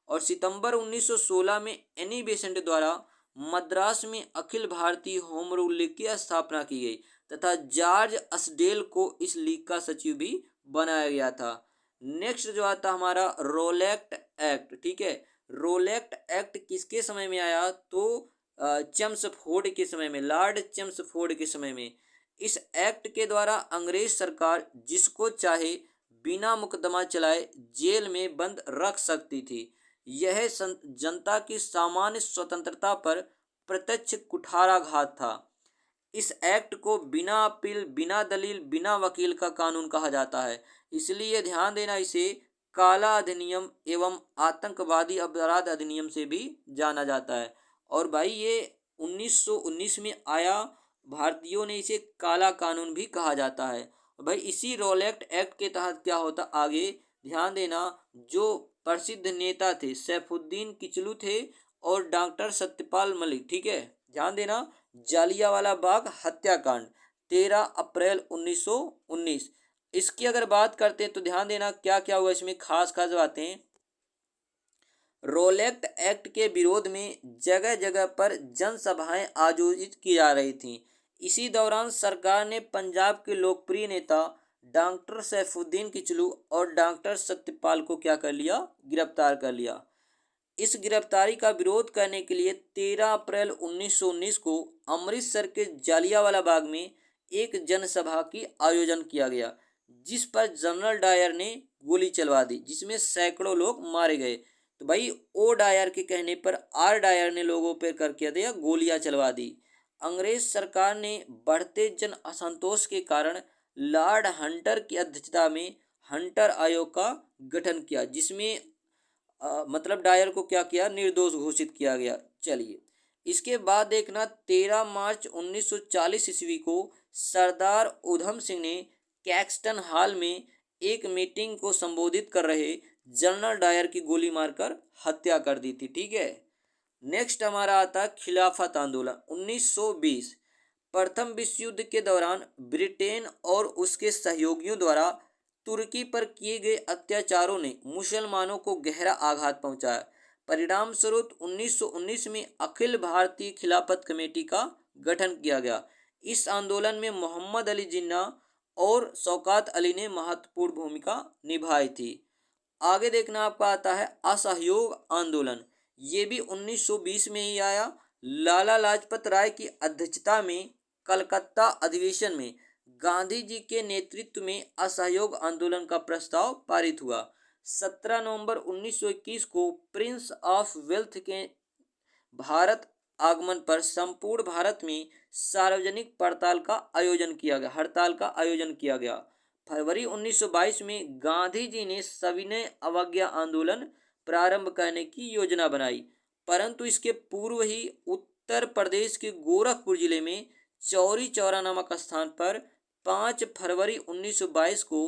और सितंबर 1916 में एनी बेसेंट द्वारा मद्रास में Akhil Bharatiya home rule league की स्थापना की गई तथा जॉर्ज अस्डेल को इस लीग का सचिव भी बनाया गया था। नेक्स्ट जो आता हमारा रोलेक्ट एक्ट। ठीक है, रोलेक्ट एक्ट किसके समय में आया, तो चेम्सफोर्ड के समय में, लॉर्ड चेम्सफोर्ड के समय में। इस एक्ट के द्वारा अंग्रेज सरकार जिसको चाहे बिना मुकदमा चलाए जेल में बंद रख सकती थी। यह जनता की सामान्य स्वतंत्रता पर प्रत्यक्ष कुठाराघात था। इस एक्ट को बिना अपील, बिना दलील, बिना वकील का कानून कहा जाता है, इसलिए ध्यान देना इसे काला अधिनियम एवं आतंकवादी अपराध अधिनियम से भी जाना जाता है। और भाई ये 1919 में आया, भारतीयों ने इसे काला कानून भी कहा जाता है। भाई इसी रोलेक्ट एक्ट के तहत क्या होता, आगे ध्यान देना, जो प्रसिद्ध नेता थे सैफुद्दीन किचलू थे और डॉक्टर सत्यपाल मलिक। ठीक है, ध्यान देना, जालियांवाला बाग हत्याकांड 13 अप्रैल 1919। इसकी अगर बात करते हैं तो ध्यान देना क्या क्या हुआ, इसमें खास खास बातें। रोलेक्ट एक्ट के विरोध में जगह जगह पर जनसभाएं आयोजित की जा रही थीं। इसी दौरान सरकार ने पंजाब के लोकप्रिय नेता डॉक्टर सैफुद्दीन किचलू और डॉक्टर सत्यपाल को क्या कर लिया, गिरफ्तार कर लिया। इस गिरफ्तारी का विरोध करने के लिए 13 अप्रैल 1919 को अमृतसर के जालियांवाला बाग में एक जनसभा की आयोजन किया गया, जिस पर जनरल डायर ने गोली चलवा दी, जिसमें सैकड़ों लोग मारे गए। तो भाई ओ डायर के कहने पर आर डायर ने लोगों पर कर किया दिया, गोलियां चलवा दी। अंग्रेज सरकार ने बढ़ते जन असंतोष के कारण लॉर्ड हंटर की अध्यक्षता में हंटर आयोग का गठन किया, जिसमें मतलब डायर को क्या किया, निर्दोष घोषित किया गया। चलिए इसके बाद देखना 13 मार्च 1940 ईस्वी को सरदार उधम सिंह ने कैक्सटन हॉल में एक मीटिंग को संबोधित कर रहे जनरल डायर की गोली मारकर हत्या कर दी थी। ठीक है, नेक्स्ट हमारा आता है खिलाफत आंदोलन 1920। प्रथम विश्व युद्ध के दौरान ब्रिटेन और उसके सहयोगियों द्वारा तुर्की पर किए गए अत्याचारों ने मुसलमानों को गहरा आघात पहुंचाया। परिणाम स्वरूप 1919 में अखिल भारतीय खिलाफत कमेटी का गठन किया गया। इस आंदोलन में मोहम्मद अली जिन्ना और शौकत अली ने महत्वपूर्ण भूमिका निभाई थी। आगे देखना आपका आता है असहयोग आंदोलन। ये भी 1920 में ही आया। लाला लाजपत राय की अध्यक्षता में कलकत्ता अधिवेशन में गांधी जी के नेतृत्व में असहयोग आंदोलन का प्रस्ताव पारित हुआ। 17 नवंबर 1921 को प्रिंस ऑफ वेल्थ के भारत आगमन पर संपूर्ण भारत में सार्वजनिक हड़ताल का आयोजन किया गया। फरवरी 1922 में गांधी जी ने सविनय अवज्ञा आंदोलन प्रारंभ करने की योजना बनाई, परंतु इसके पूर्व ही उत्तर प्रदेश के गोरखपुर जिले में चौरी चौरा नामक स्थान पर 5 फरवरी 1922 को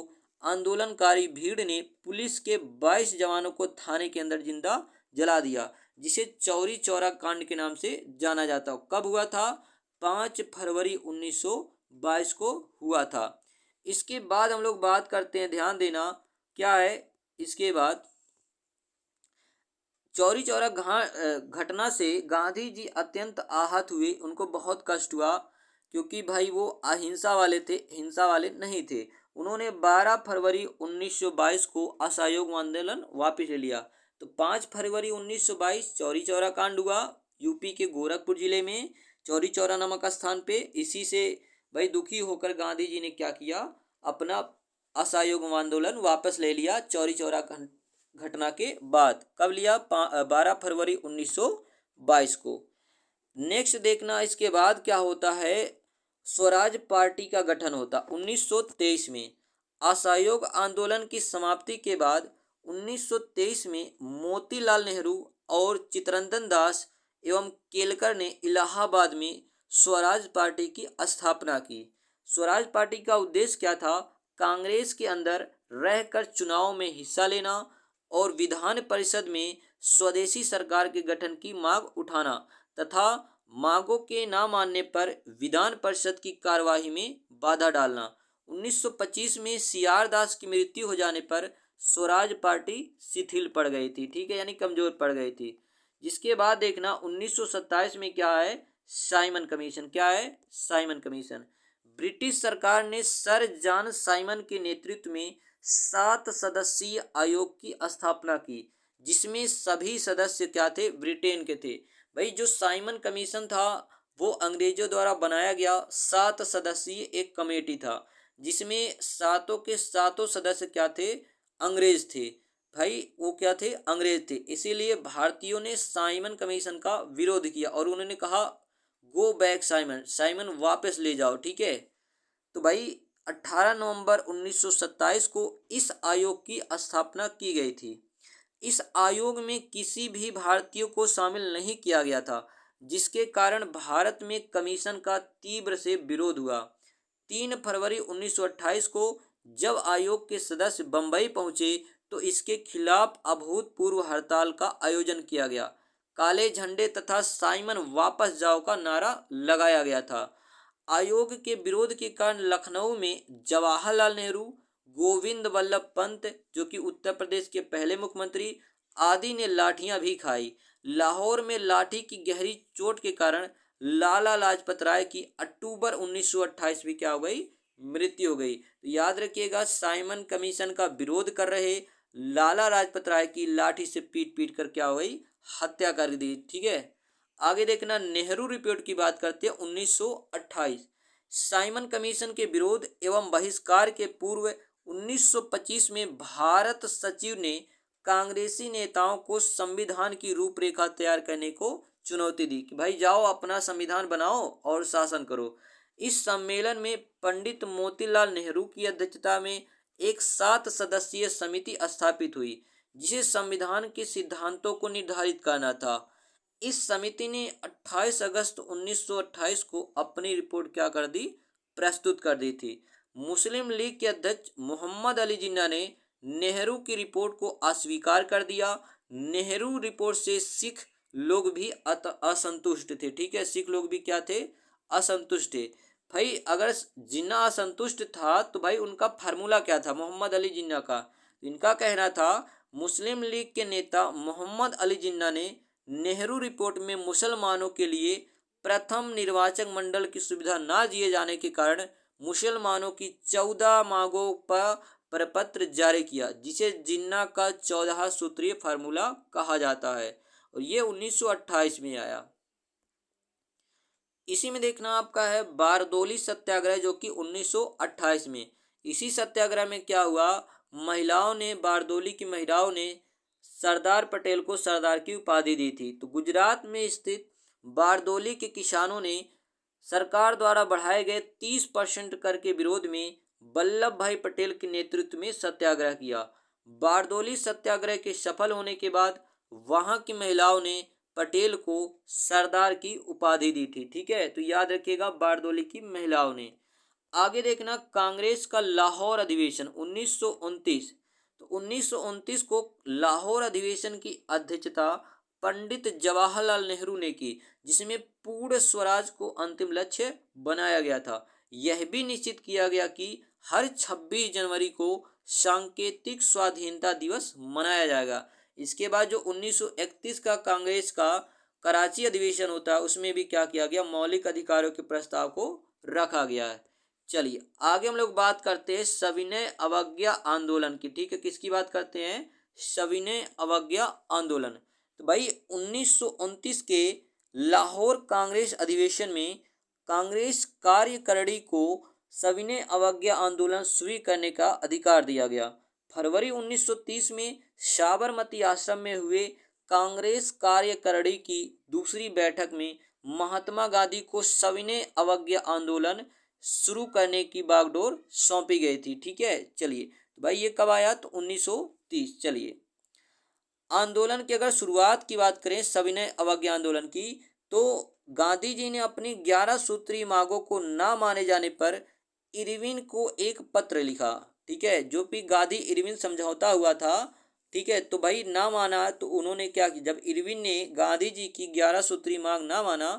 आंदोलनकारी भीड़ ने पुलिस के 22 जवानों को थाने के अंदर जिंदा जला दिया, जिसे चौरी चौरा कांड के नाम से जाना जाता है। कब हुआ था, 5 फरवरी 1922 को हुआ था। इसके बाद हम लोग बात करते हैं, ध्यान देना क्या है, इसके बाद चौरी चौरा घटना से गांधी जी अत्यंत आहत हुए, उनको बहुत कष्ट हुआ, क्योंकि भाई वो अहिंसा वाले थे, हिंसा वाले नहीं थे। उन्होंने 12 फरवरी 1922 को असहयोग आंदोलन वापस ले लिया। तो 5 फरवरी 1922 चौरी चौरा कांड हुआ यूपी के गोरखपुर जिले में, चौरी चौरा नामक स्थान पे। इसी से भाई दुखी होकर गांधी जी ने क्या किया, अपना असहयोग आंदोलन वापस ले लिया चौरी चौरा घटना के बाद। कब लिया? 12 फरवरी 1922 को। नेक्स्ट देखना, इसके बाद क्या होता है, स्वराज पार्टी का गठन होता 1923 में। असहयोग आंदोलन की समाप्ति के बाद 1923 में मोतीलाल नेहरू और चित्तरंजन दास एवं केलकर ने इलाहाबाद में स्वराज पार्टी की स्थापना की। स्वराज पार्टी का उद्देश्य क्या था? कांग्रेस के अंदर रहकर चुनाव में हिस्सा लेना और विधान परिषद में स्वदेशी सरकार के गठन की मांग उठाना तथा मांगों के ना मानने पर विधान परिषद की कार्यवाही में बाधा डालना। 1925 में सीआर दास की मृत्यु हो जाने पर स्वराज पार्टी शिथिल पड़ गई थी, ठीक है, यानी कमजोर पड़ गई थी। जिसके बाद देखना 1927 में क्या है, साइमन कमीशन। क्या है? Simon commission. ब्रिटिश सरकार ने सर जॉन साइमन के नेतृत्व में 7 सदस्यीय आयोग की स्थापना की, जिसमें सभी सदस्य क्या थे? ब्रिटेन के थे। भाई जो साइमन कमीशन था वो अंग्रेजों द्वारा बनाया गया 7 सदस्यीय एक कमेटी था, जिसमें सातों के सातों सदस्य क्या थे? अंग्रेज थे। भाई वो क्या थे? अंग्रेज थे। इसीलिए भारतीयों ने साइमन कमीशन का विरोध किया और उन्होंने कहा गो बैक साइमन, साइमन वापस ले जाओ, ठीक है। तो भाई 18 नवंबर 1927 को इस आयोग की स्थापना की गई थी। इस आयोग में किसी भी भारतीय को शामिल नहीं किया गया था, जिसके कारण भारत में कमीशन का तीव्र से विरोध हुआ। 3 फरवरी 1928 को जब आयोग के सदस्य बंबई पहुंचे तो इसके खिलाफ अभूतपूर्व हड़ताल का आयोजन किया गया। काले झंडे तथा साइमन वापस जाओ का नारा लगाया गया था। आयोग के विरोध के कारण लखनऊ में जवाहरलाल नेहरू, गोविंद वल्लभ पंत जो कि उत्तर प्रदेश के पहले मुख्यमंत्री आदि ने लाठियां भी खाई। लाहौर में लाठी की गहरी चोट के कारण लाला लाजपत राय की अक्टूबर 1928 में क्या हो गई? मृत्यु हो गई। तो याद रखिएगा, साइमन कमीशन का विरोध कर रहे लाला लाजपत राय की लाठी से पीट पीट कर क्या हो गई? हत्या कर दी, ठीक है। आगे देखना, नेहरू रिपोर्ट की बात करते हैं 1928। साइमन कमीशन के विरोध एवं बहिष्कार के पूर्व 1925 में भारत सचिव ने कांग्रेसी नेताओं को संविधान की रूपरेखा तैयार करने को चुनौती दी कि भाई जाओ अपना संविधान बनाओ और शासन करो। इस सम्मेलन में पंडित मोतीलाल नेहरू की अध्यक्षता में एक 7 सदस्यीय समिति स्थापित हुई, जिसे संविधान के सिद्धांतों को निर्धारित करना था। इस समिति ने 28 अगस्त 1928 को अपनी रिपोर्ट क्या कर दी? प्रस्तुत कर दी थी। मुस्लिम लीग के अध्यक्ष मोहम्मद अली जिन्ना ने नेहरू की रिपोर्ट को अस्वीकार कर दिया। नेहरू रिपोर्ट से सिख लोग भी असंतुष्ट थे, ठीक है, सिख लोग भी क्या थे? असंतुष्ट थे। भाई अगर जिन्ना असंतुष्ट था तो भाई उनका फार्मूला क्या था? मोहम्मद अली जिन्ना का, इनका कहना था मुस्लिम लीग के नेता मोहम्मद अली जिन्ना ने नेहरू रिपोर्ट में मुसलमानों के लिए प्रथम निर्वाचक मंडल की सुविधा न दिए जाने के कारण मुसलमानों की 14 मांगों पर प्रपत्र जारी किया, जिसे जिन्ना का 14 सूत्रीय फार्मूला कहा जाता है, और ये 1928 में आया। इसी में देखना आपका है बारदोली सत्याग्रह, जो कि 1928 में। इसी सत्याग्रह में क्या हुआ? महिलाओं ने, बारदोली की महिलाओं ने सरदार पटेल को सरदार की उपाधि दी थी। तो गुजरात में स्थित बारदोली के किसानों ने सरकार द्वारा बढ़ाए गए 30% कर के विरोध में वल्लभ भाई पटेल के नेतृत्व में सत्याग्रह किया। बारदोली सत्याग्रह के सफल होने के बाद वहां की महिलाओं ने पटेल को सरदार की उपाधि दी थी, ठीक है। तो याद रखिएगा, बारदोली की महिलाओं ने। आगे देखना, कांग्रेस का लाहौर अधिवेशन 1929। तो 1929 को लाहौर अधिवेशन की अध्यक्षता पंडित जवाहरलाल नेहरू ने की, जिसमें पूर्ण स्वराज को अंतिम लक्ष्य बनाया गया था। यह भी निश्चित किया गया कि हर 26 जनवरी को सांकेतिक स्वाधीनता दिवस मनाया जाएगा। इसके बाद जो 1931 का कांग्रेस का कराची अधिवेशन होता है, उसमें भी क्या किया गया? मौलिक अधिकारों के प्रस्ताव को रखा गया है। चलिए आगे हम लोग बात करते हैं सविनय अवज्ञा आंदोलन की, ठीक है। किसकी बात करते हैं? सविनय अवज्ञा आंदोलन। तो भाई 1929 के लाहौर कांग्रेस अधिवेशन में कांग्रेस कार्यकारिणी को सविनय अवज्ञा आंदोलन शुरू करने का अधिकार दिया गया। फरवरी 1930 में साबरमती आश्रम में हुए कांग्रेस कार्यकारिणी की दूसरी बैठक में महात्मा गांधी को सविनय अवज्ञा आंदोलन शुरू करने की बागडोर सौंपी गई थी। ठीक है, चलिए तो भाई ये कब आया, तो 1930। चलिए आंदोलन की अगर शुरुआत की बात करें सविनय अवज्ञा आंदोलन की, तो गांधी जी ने अपनी 11 सूत्री मांगों को न माने जाने पर इरविन को एक पत्र लिखा। ठीक है, जो भी गांधी इरविन समझौता हुआ था, ठीक है, तो भाई ना माना तो उन्होंने क्या किया, जब इरविन ने गांधी जी की 11 सूत्री मांग ना माना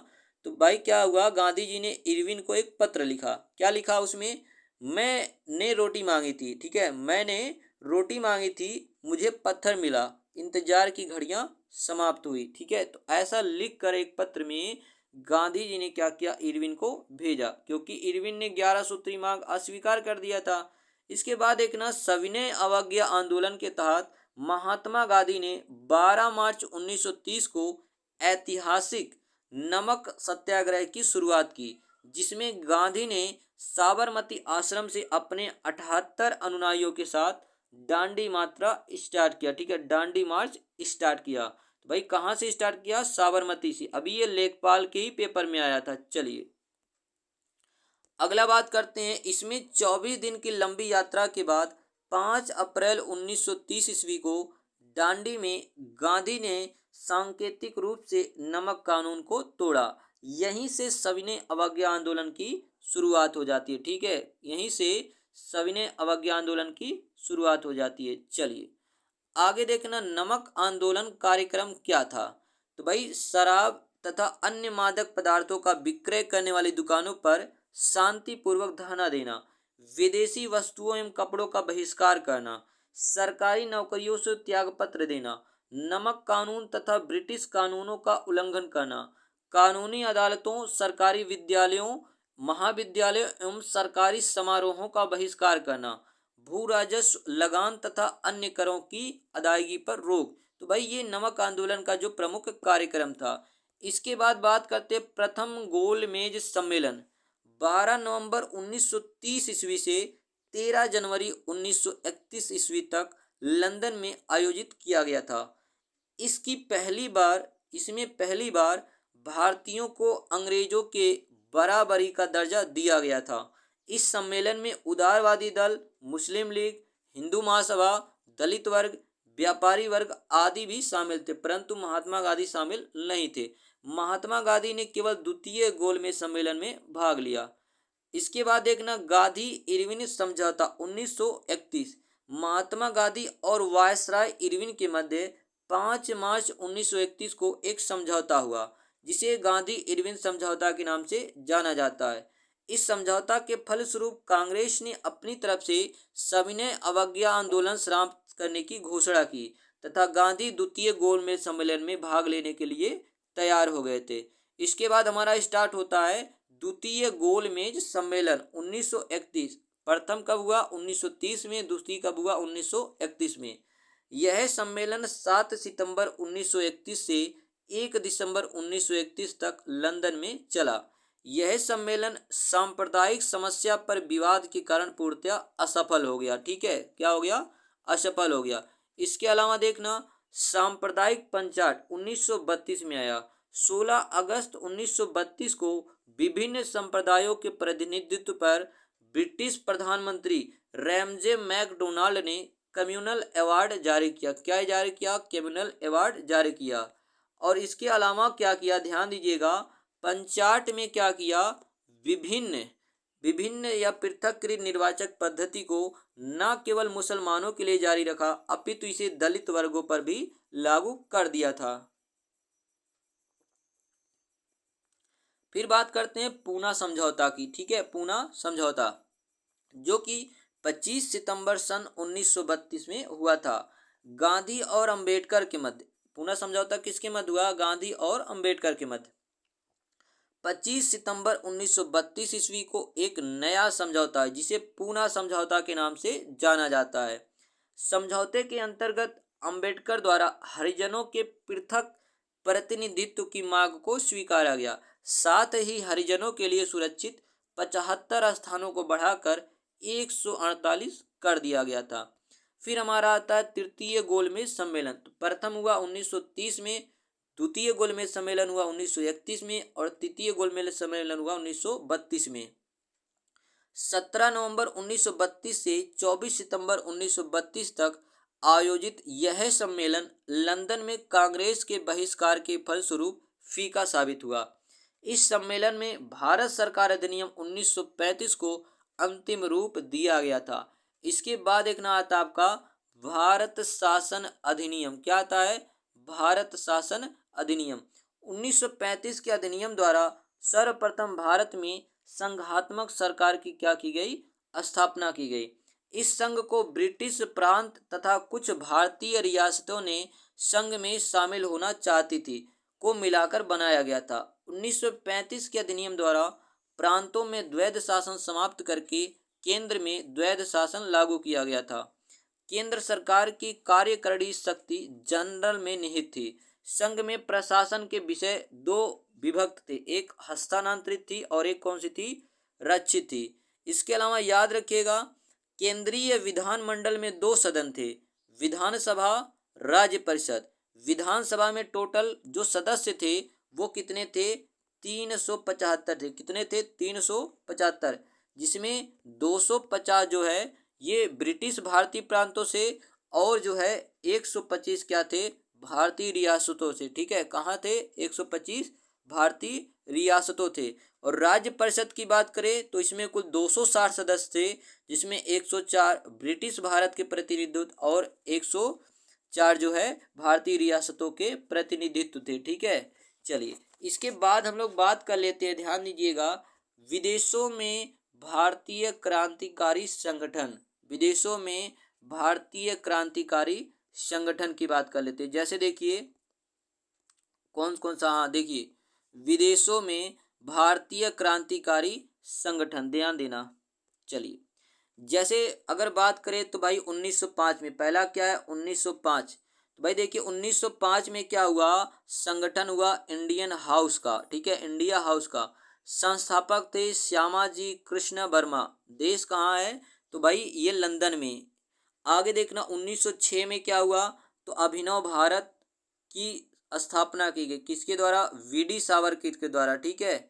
तो भाई क्या हुआ, गांधी जी ने इरविन को एक पत्र लिखा। क्या लिखा उसमें, मैंने रोटी मांगी थी, ठीक है, मैंने रोटी मांगी थी, मुझे पत्थर मिला, इंतजार की घड़ियां समाप्त हुई। ठीक है, तो ऐसा लिख कर एक पत्र में गांधी जी ने क्या किया, इरविन को भेजा, क्योंकि इरविन ने 11 सूत्री मांग अस्वीकार कर दिया था। इसके बाद एक ना सविनय अवज्ञा आंदोलन के तहत महात्मा गांधी ने 12 मार्च 1930 को ऐतिहासिक नमक सत्याग्रह की शुरुआत की, जिसमें गांधी ने साबरमती आश्रम से अपने 78 अनुयायियों के साथ डांडी मात्रा स्टार्ट किया। ठीक है, डांडी मार्च स्टार्ट किया। तो भाई कहाँ से स्टार्ट किया, साबरमती से। अभी ये लेखपाल के ही पेपर में आया था। चलिए अगला बात करते हैं, इसमें 24 दिन की लंबी यात्रा के बाद 5 अप्रैल 1930 ईस्वी को दांडी में गांधी ने सांकेतिक रूप से नमक कानून को तोड़ा। यहीं से सविनय अवज्ञा आंदोलन की शुरुआत हो जाती है। ठीक है, यहीं से सविनय अवज्ञा आंदोलन की शुरुआत हो जाती है। चलिए आगे देखना, नमक आंदोलन कार्यक्रम क्या था। तो भाई शराब तथा अन्य मादक पदार्थों का विक्रय करने वाली दुकानों पर शांतिपूर्वक धरना देना, विदेशी वस्तुओं एवं कपड़ों का बहिष्कार करना, सरकारी नौकरियों से त्यागपत्र देना, नमक कानून तथा ब्रिटिश कानूनों का उल्लंघन करना, कानूनी अदालतों, सरकारी विद्यालयों, महाविद्यालयों एवं सरकारी समारोहों का बहिष्कार करना, भू राजस्व, लगान तथा अन्य करों की अदायगी पर रोक। तो भाई ये नमक आंदोलन का जो प्रमुख कार्यक्रम था। इसके बाद बात करते हैं प्रथम गोल मेज सम्मेलन। 12 नवंबर 1930 ईस्वी से 13 जनवरी 1931 ईस्वी तक लंदन में आयोजित किया गया था। इसमें पहली बार भारतीयों को अंग्रेजों के बराबरी का दर्जा दिया गया था। इस सम्मेलन में उदारवादी दल, मुस्लिम लीग, हिंदू महासभा, दलित वर्ग, व्यापारी वर्ग आदि भी शामिल थे, परंतु महात्मा गांधी शामिल नहीं थे। महात्मा गांधी ने केवल द्वितीय गोलमेज सम्मेलन में भाग लिया। इसके बाद देखना, गांधी इरविन समझौता 1931। महात्मा गांधी और वायसराय इरविन के मध्य 5 मार्च 1931 को एक समझौता हुआ, जिसे गांधी इरविन समझौता के नाम से जाना जाता है। इस समझौता के फलस्वरूप कांग्रेस ने अपनी तरफ से सविनय अवज्ञा आंदोलन समाप्त करने की घोषणा की तथा गांधी द्वितीय गोलमेज सम्मेलन में भाग लेने के लिए तैयार हो गए थे। इसके बाद हमारा स्टार्ट होता है द्वितीय गोलमेज सम्मेलन 1931। प्रथम कब हुआ, 1930 में, दूसरी कब हुआ, 1931 में। यह सम्मेलन 7 सितंबर 1931 से 1 दिसंबर 1931 तक लंदन में चला। यह सम्मेलन सांप्रदायिक समस्या पर विवाद के कारण पूर्णतया असफल हो गया। ठीक है, क्या हो गया, असफल हो गया। इसके अलावा देखना, सांप्रदायिक पंचायत 1932 में आया। 16 अगस्त 1932 को विभिन्न संप्रदायों के प्रतिनिधित्व पर ब्रिटिश प्रधानमंत्री रैमजे मैकडोनाल्ड ने कम्युनल अवार्ड जारी किया। क्या जारी किया, कम्युनल अवार्ड जारी किया। और इसके अलावा क्या किया, ध्यान दीजिएगा, पंचायत में क्या किया, विभिन्न या पृथककृत निर्वाचक पद्धति को न केवल मुसलमानों के लिए जारी रखा, अपितु इसे दलित वर्गों पर भी लागू कर दिया था। फिर बात करते हैं पूना समझौता की। ठीक है, पूना समझौता जो कि 25 सितंबर सन 1932 में हुआ था, गांधी और अंबेडकर के मध्य। पूना समझौता किसके मध्य हुआ, गांधी और अंबेडकर के मध्य। 25 सितंबर 1932 ईस्वी को एक नया समझौता है, जिसे पूना समझौता के नाम से जाना जाता है। समझौते के अंतर्गत अंबेडकर द्वारा हरिजनों के पृथक प्रतिनिधित्व की मांग को स्वीकारा गया। साथ ही हरिजनों के लिए सुरक्षित 75 स्थानों को बढ़ाकर 148 कर दिया गया था। फिर हमारा आता है तृतीय गोलमेज सम्मेलन। तो प्रथम हुआ 1930 में, द्वितीय गोलमेज सम्मेलन हुआ 1931 में और तृतीय गोलमेज सम्मेलन हुआ 1932 में। 17 नवंबर 1932 से 24 सितंबर 1932 तक आयोजित यह सम्मेलन लंदन में कांग्रेस के बहिष्कार के फलस्वरूप फीका साबित हुआ। इस सम्मेलन में भारत सरकार अधिनियम 1935 को अंतिम रूप दिया गया था। इसके बाद एक ना आता आपका भारत शासन अधिनियम। क्या आता है? भारत शासन अधिनियम। 1935 के अधिनियम द्वारा सर्वप्रथम भारत में संघात्मक सरकार की क्या की गई? स्थापना की गई। इस संघ को ब्रिटिश प्रांत तथा कुछ भारतीय रियासतों ने संघ में शामिल होना चाहती थी को मिलाकर बनाया गया था। 1935 के अधिनियम द्वारा प्रांतों में द्वैध शासन समाप्त करके केंद्र में द्वैध शासन लागू किया गया था। केंद्र सरकार की कार्यकारिणी शक्ति जनरल में निहित थी। संघ में प्रशासन के विषय दो विभक्त थे, एक हस्तांतरित थी और एक कौन सी थी? रक्षित थी। इसके अलावा याद रखिएगा केंद्रीय विधानमंडल में दो सदन थे, विधानसभा, राज्य परिषद। विधानसभा में टोटल जो सदस्य थे वो कितने थे? 375 थे। कितने थे? 375, जिसमें 250 जो है ये ब्रिटिश भारतीय प्रांतों से और जो है 125 क्या थे? भारतीय रियासतों से। ठीक है, कहाँ थे? 125 भारतीय रियासतों थे। और राज्य परिषद की बात करें तो इसमें कुल 260 सदस्य थे, जिसमें 104 ब्रिटिश भारत के प्रतिनिधित्व और 104 जो है भारतीय रियासतों के प्रतिनिधित्व थे। ठीक है, चलिए इसके बाद हम लोग बात कर लेते हैं, ध्यान दीजिएगा, विदेशों में भारतीय क्रांतिकारी संगठन। विदेशों में भारतीय क्रांतिकारी संगठन की बात कर लेते हैं। जैसे देखिए कौन कौन सा, हाँ देखिए विदेशों में भारतीय क्रांतिकारी संगठन, ध्यान देना। चलिए जैसे अगर बात करें तो भाई 1905 में पहला क्या है? 1905। तो भाई देखिए 1905 में क्या हुआ? संगठन हुआ इंडियन हाउस का। ठीक है, इंडिया हाउस का। संस्थापक थे श्यामाजी कृष्ण वर्मा। देश कहाँ है? तो भाई ये लंदन में। आगे देखना 1906 में क्या हुआ? तो अभिनव भारत की स्थापना की गई। किसके द्वारा? वीडी सावरकर के द्वारा। ठीक है,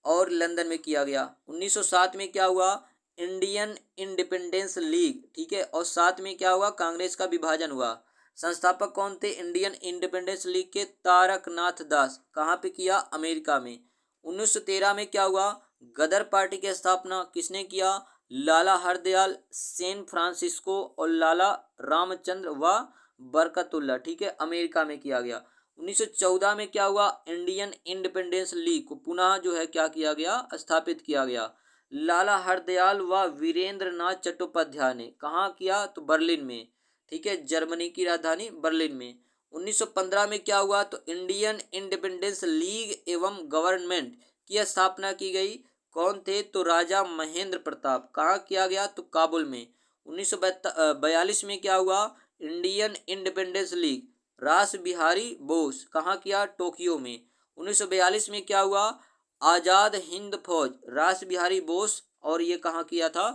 और लंदन में किया गया। 1907 में क्या हुआ? Indian independence league. ठीक है, और साथ में क्या हुआ? कांग्रेस का विभाजन हुआ। संस्थापक कौन थे इंडियन इंडिपेंडेंस लीग के? तारकनाथ दास। कहाँ पे किया? अमेरिका में। 1913 में क्या हुआ? गदर पार्टी की स्थापना किसने किया? लाला हरदयाल, सैन फ्रांसिस्को और लाला रामचंद्र व बरकतुल्ला। ठीक है, अमेरिका में किया गया। 1914 में क्या हुआ? इंडियन इंडिपेंडेंस लीग को पुनः जो है क्या किया गया? स्थापित किया गया। लाला हरदयाल व वीरेंद्र नाथ चट्टोपाध्याय ने कहाँ किया? तो बर्लिन में। ठीक है, जर्मनी की राजधानी बर्लिन में। 1915 में क्या हुआ? तो इंडियन इंडिपेंडेंस लीग एवं गवर्नमेंट की स्थापना की गई। कौन थे? तो राजा महेंद्र प्रताप। कहाँ किया गया? तो काबुल में। 1942 में क्या हुआ? इंडियन इंडिपेंडेंस लीग रास बिहारी बोस। कहाँ किया? टोक्यो में। 1942 में क्या हुआ? आजाद हिंद फौज रास बिहारी बोस, और ये कहाँ किया था?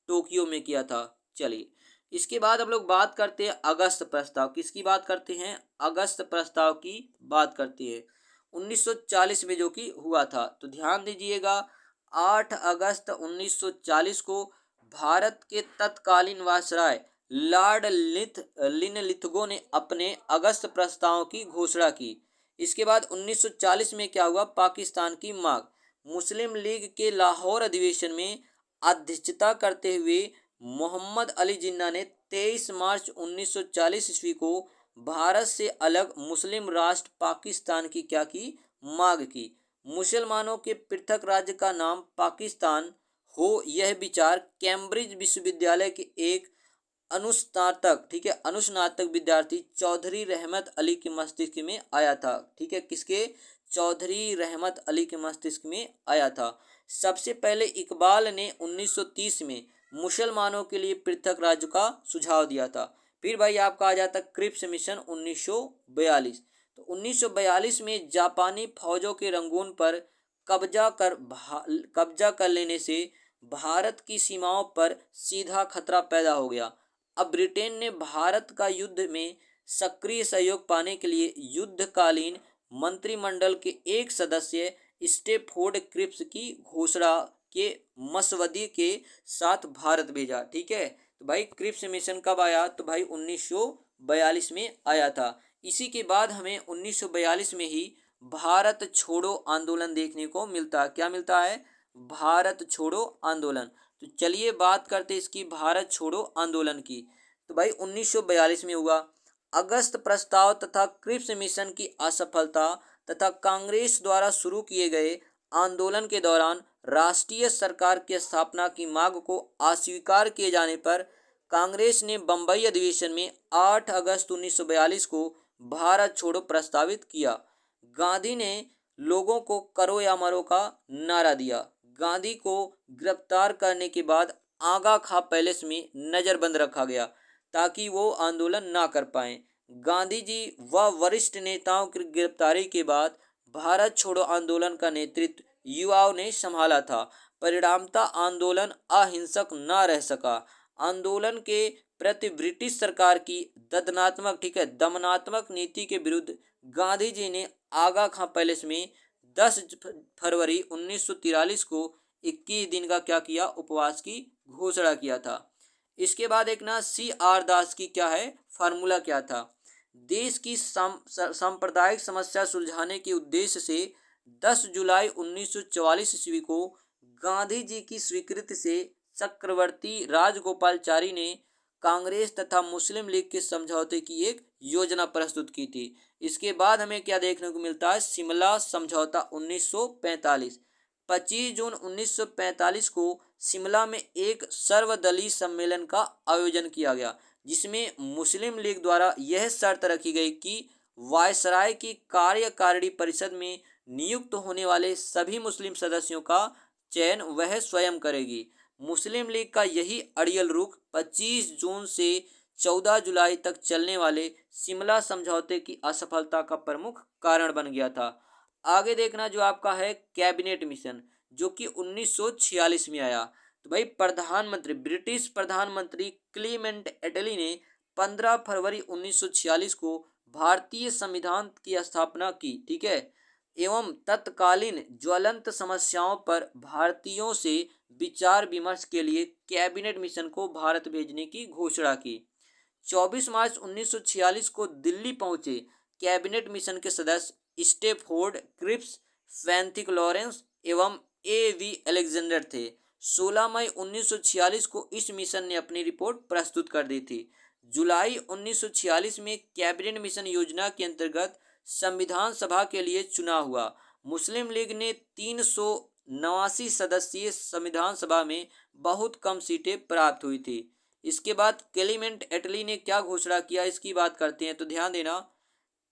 टोक्यो में किया था। चलिए इसके बाद हम लोग बात करते हैं अगस्त प्रस्ताव। किसकी बात करते हैं? अगस्त प्रस्ताव की बात करते हैं। 1940 में जो कि हुआ था। तो ध्यान दीजिएगा 8 अगस्त 1940 को भारत के तत्कालीन वायसराय लॉर्ड लिनलिथगो ने अपने अगस्त प्रस्ताव की घोषणा की। इसके बाद 1940 में क्या हुआ? पाकिस्तान की मांग। मुस्लिम लीग के लाहौर अधिवेशन में अध्यक्षता करते हुए मोहम्मद अली जिन्ना ने 23 मार्च 1940 ईस्वी को भारत से अलग मुस्लिम राष्ट्र पाकिस्तान की क्या की? मांग की। मुसलमानों के पृथक राज्य का नाम पाकिस्तान हो, यह विचार कैम्ब्रिज विश्वविद्यालय के एक अनुस्नातक, ठीक है, अनुस्नातक विद्यार्थी चौधरी रहमत अली के मस्तिष्क में आया था। ठीक है, किसके? चौधरी रहमत अली के मस्तिष्क में आया था। सबसे पहले इकबाल ने 1930 में मुसलमानों के लिए पृथक राज्य का सुझाव दिया था। फिर भाई आपका आ जाता क्रिप्स मिशन 1942। तो 1942 में जापानी फौजों के रंगून पर कब्जा कर लेने से भारत की सीमाओं पर सीधा खतरा पैदा हो गया। अब ब्रिटेन ने भारत का युद्ध में सक्रिय सहयोग पाने के लिए युद्धकालीन मंत्रिमंडल के एक सदस्य स्टेफोर्ड क्रिप्स की घोषणा के मसवदे के साथ भारत भेजा। ठीक है, तो भाई क्रिप्स मिशन कब आया? तो भाई 1942 में आया था। इसी के बाद हमें 1942 में ही भारत छोड़ो आंदोलन देखने को मिलता है। क्या मिलता है? भारत छोड़ो आंदोलन। तो चलिए बात करते इसकी भारत छोड़ो आंदोलन की। तो भाई 1942 में हुआ। अगस्त प्रस्ताव तथा क्रिप्स मिशन की असफलता तथा कांग्रेस द्वारा शुरू किए गए आंदोलन के दौरान राष्ट्रीय सरकार की स्थापना की मांग को अस्वीकार किए जाने पर कांग्रेस ने बंबई अधिवेशन में 8 अगस्त 1942 को भारत छोड़ो प्रस्तावित किया। गांधी ने लोगों को करो या मरो का नारा दिया। गांधी को गिरफ्तार करने के बाद आगा खां पैलेस में नजरबंद रखा गया ताकि वो आंदोलन ना कर पाए। गांधी जी व वरिष्ठ नेताओं की गिरफ्तारी के बाद भारत छोड़ो आंदोलन का नेतृत्व युवाओं ने संभाला था। परिणामतः आंदोलन अहिंसक न रह सका। आंदोलन के प्रति ब्रिटिश सरकार की दमनात्मक नीति के विरुद्ध गांधी जी ने आगा खां पैलेस में 10 फरवरी 1943 को 21 दिन का क्या किया? उपवास की घोषणा किया था। इसके बाद एक ना CR दास की क्या है फार्मूला क्या था? देश की सांप्रदायिक समस्या सुलझाने के उद्देश्य से 10 जुलाई 1944 ईस्वी को गांधी जी की स्वीकृति से चक्रवर्ती राजगोपालचारी ने कांग्रेस तथा मुस्लिम लीग के समझौते की एक योजना प्रस्तुत की थी। इसके बाद हमें क्या देखने को मिलता है? शिमला समझौता 1945। 25 जून 1945 को शिमला में एक सर्वदलीय सम्मेलन का आयोजन किया गया, जिसमें मुस्लिम लीग द्वारा यह शर्त रखी गई कि वायसराय की कार्यकारिणी परिषद में नियुक्त होने वाले सभी मुस्लिम सदस्यों का चयन वह स्वयं करेगी। मुस्लिम लीग का यही अड़ियल रुख 25 जून से 14 जुलाई तक चलने वाले शिमला समझौते की असफलता का प्रमुख कारण बन गया था। आगे देखना जो आपका है कैबिनेट मिशन, जो कि 1946 में आया। तो भाई ब्रिटिश प्रधानमंत्री क्लीमेंट एटली ने 15 फरवरी 1946 को भारतीय संविधान की स्थापना की। ठीक है, एवं तत्कालीन ज्वलंत समस्याओं पर भारतीयों से विचार विमर्श के लिए कैबिनेट मिशन को भारत भेजने की घोषणा की। 24 मार्च 1946 को दिल्ली पहुंचे कैबिनेट मिशन के सदस्य स्टेफोर्ड क्रिप्स, फैंथिक लॉरेंस एवं A.V. अलेक्जेंडर थे। 16 मई 1946 को इस मिशन ने अपनी रिपोर्ट प्रस्तुत कर दी थी। जुलाई 1946 में कैबिनेट मिशन योजना के अंतर्गत संविधान सभा के लिए चुनाव हुआ। मुस्लिम लीग ने 389 सदस्यीय संविधान सभा में बहुत कम सीटें प्राप्त हुई थी। इसके बाद क्लेमेंट एटली ने क्या घोषणा किया, इसकी बात करते हैं। तो ध्यान देना,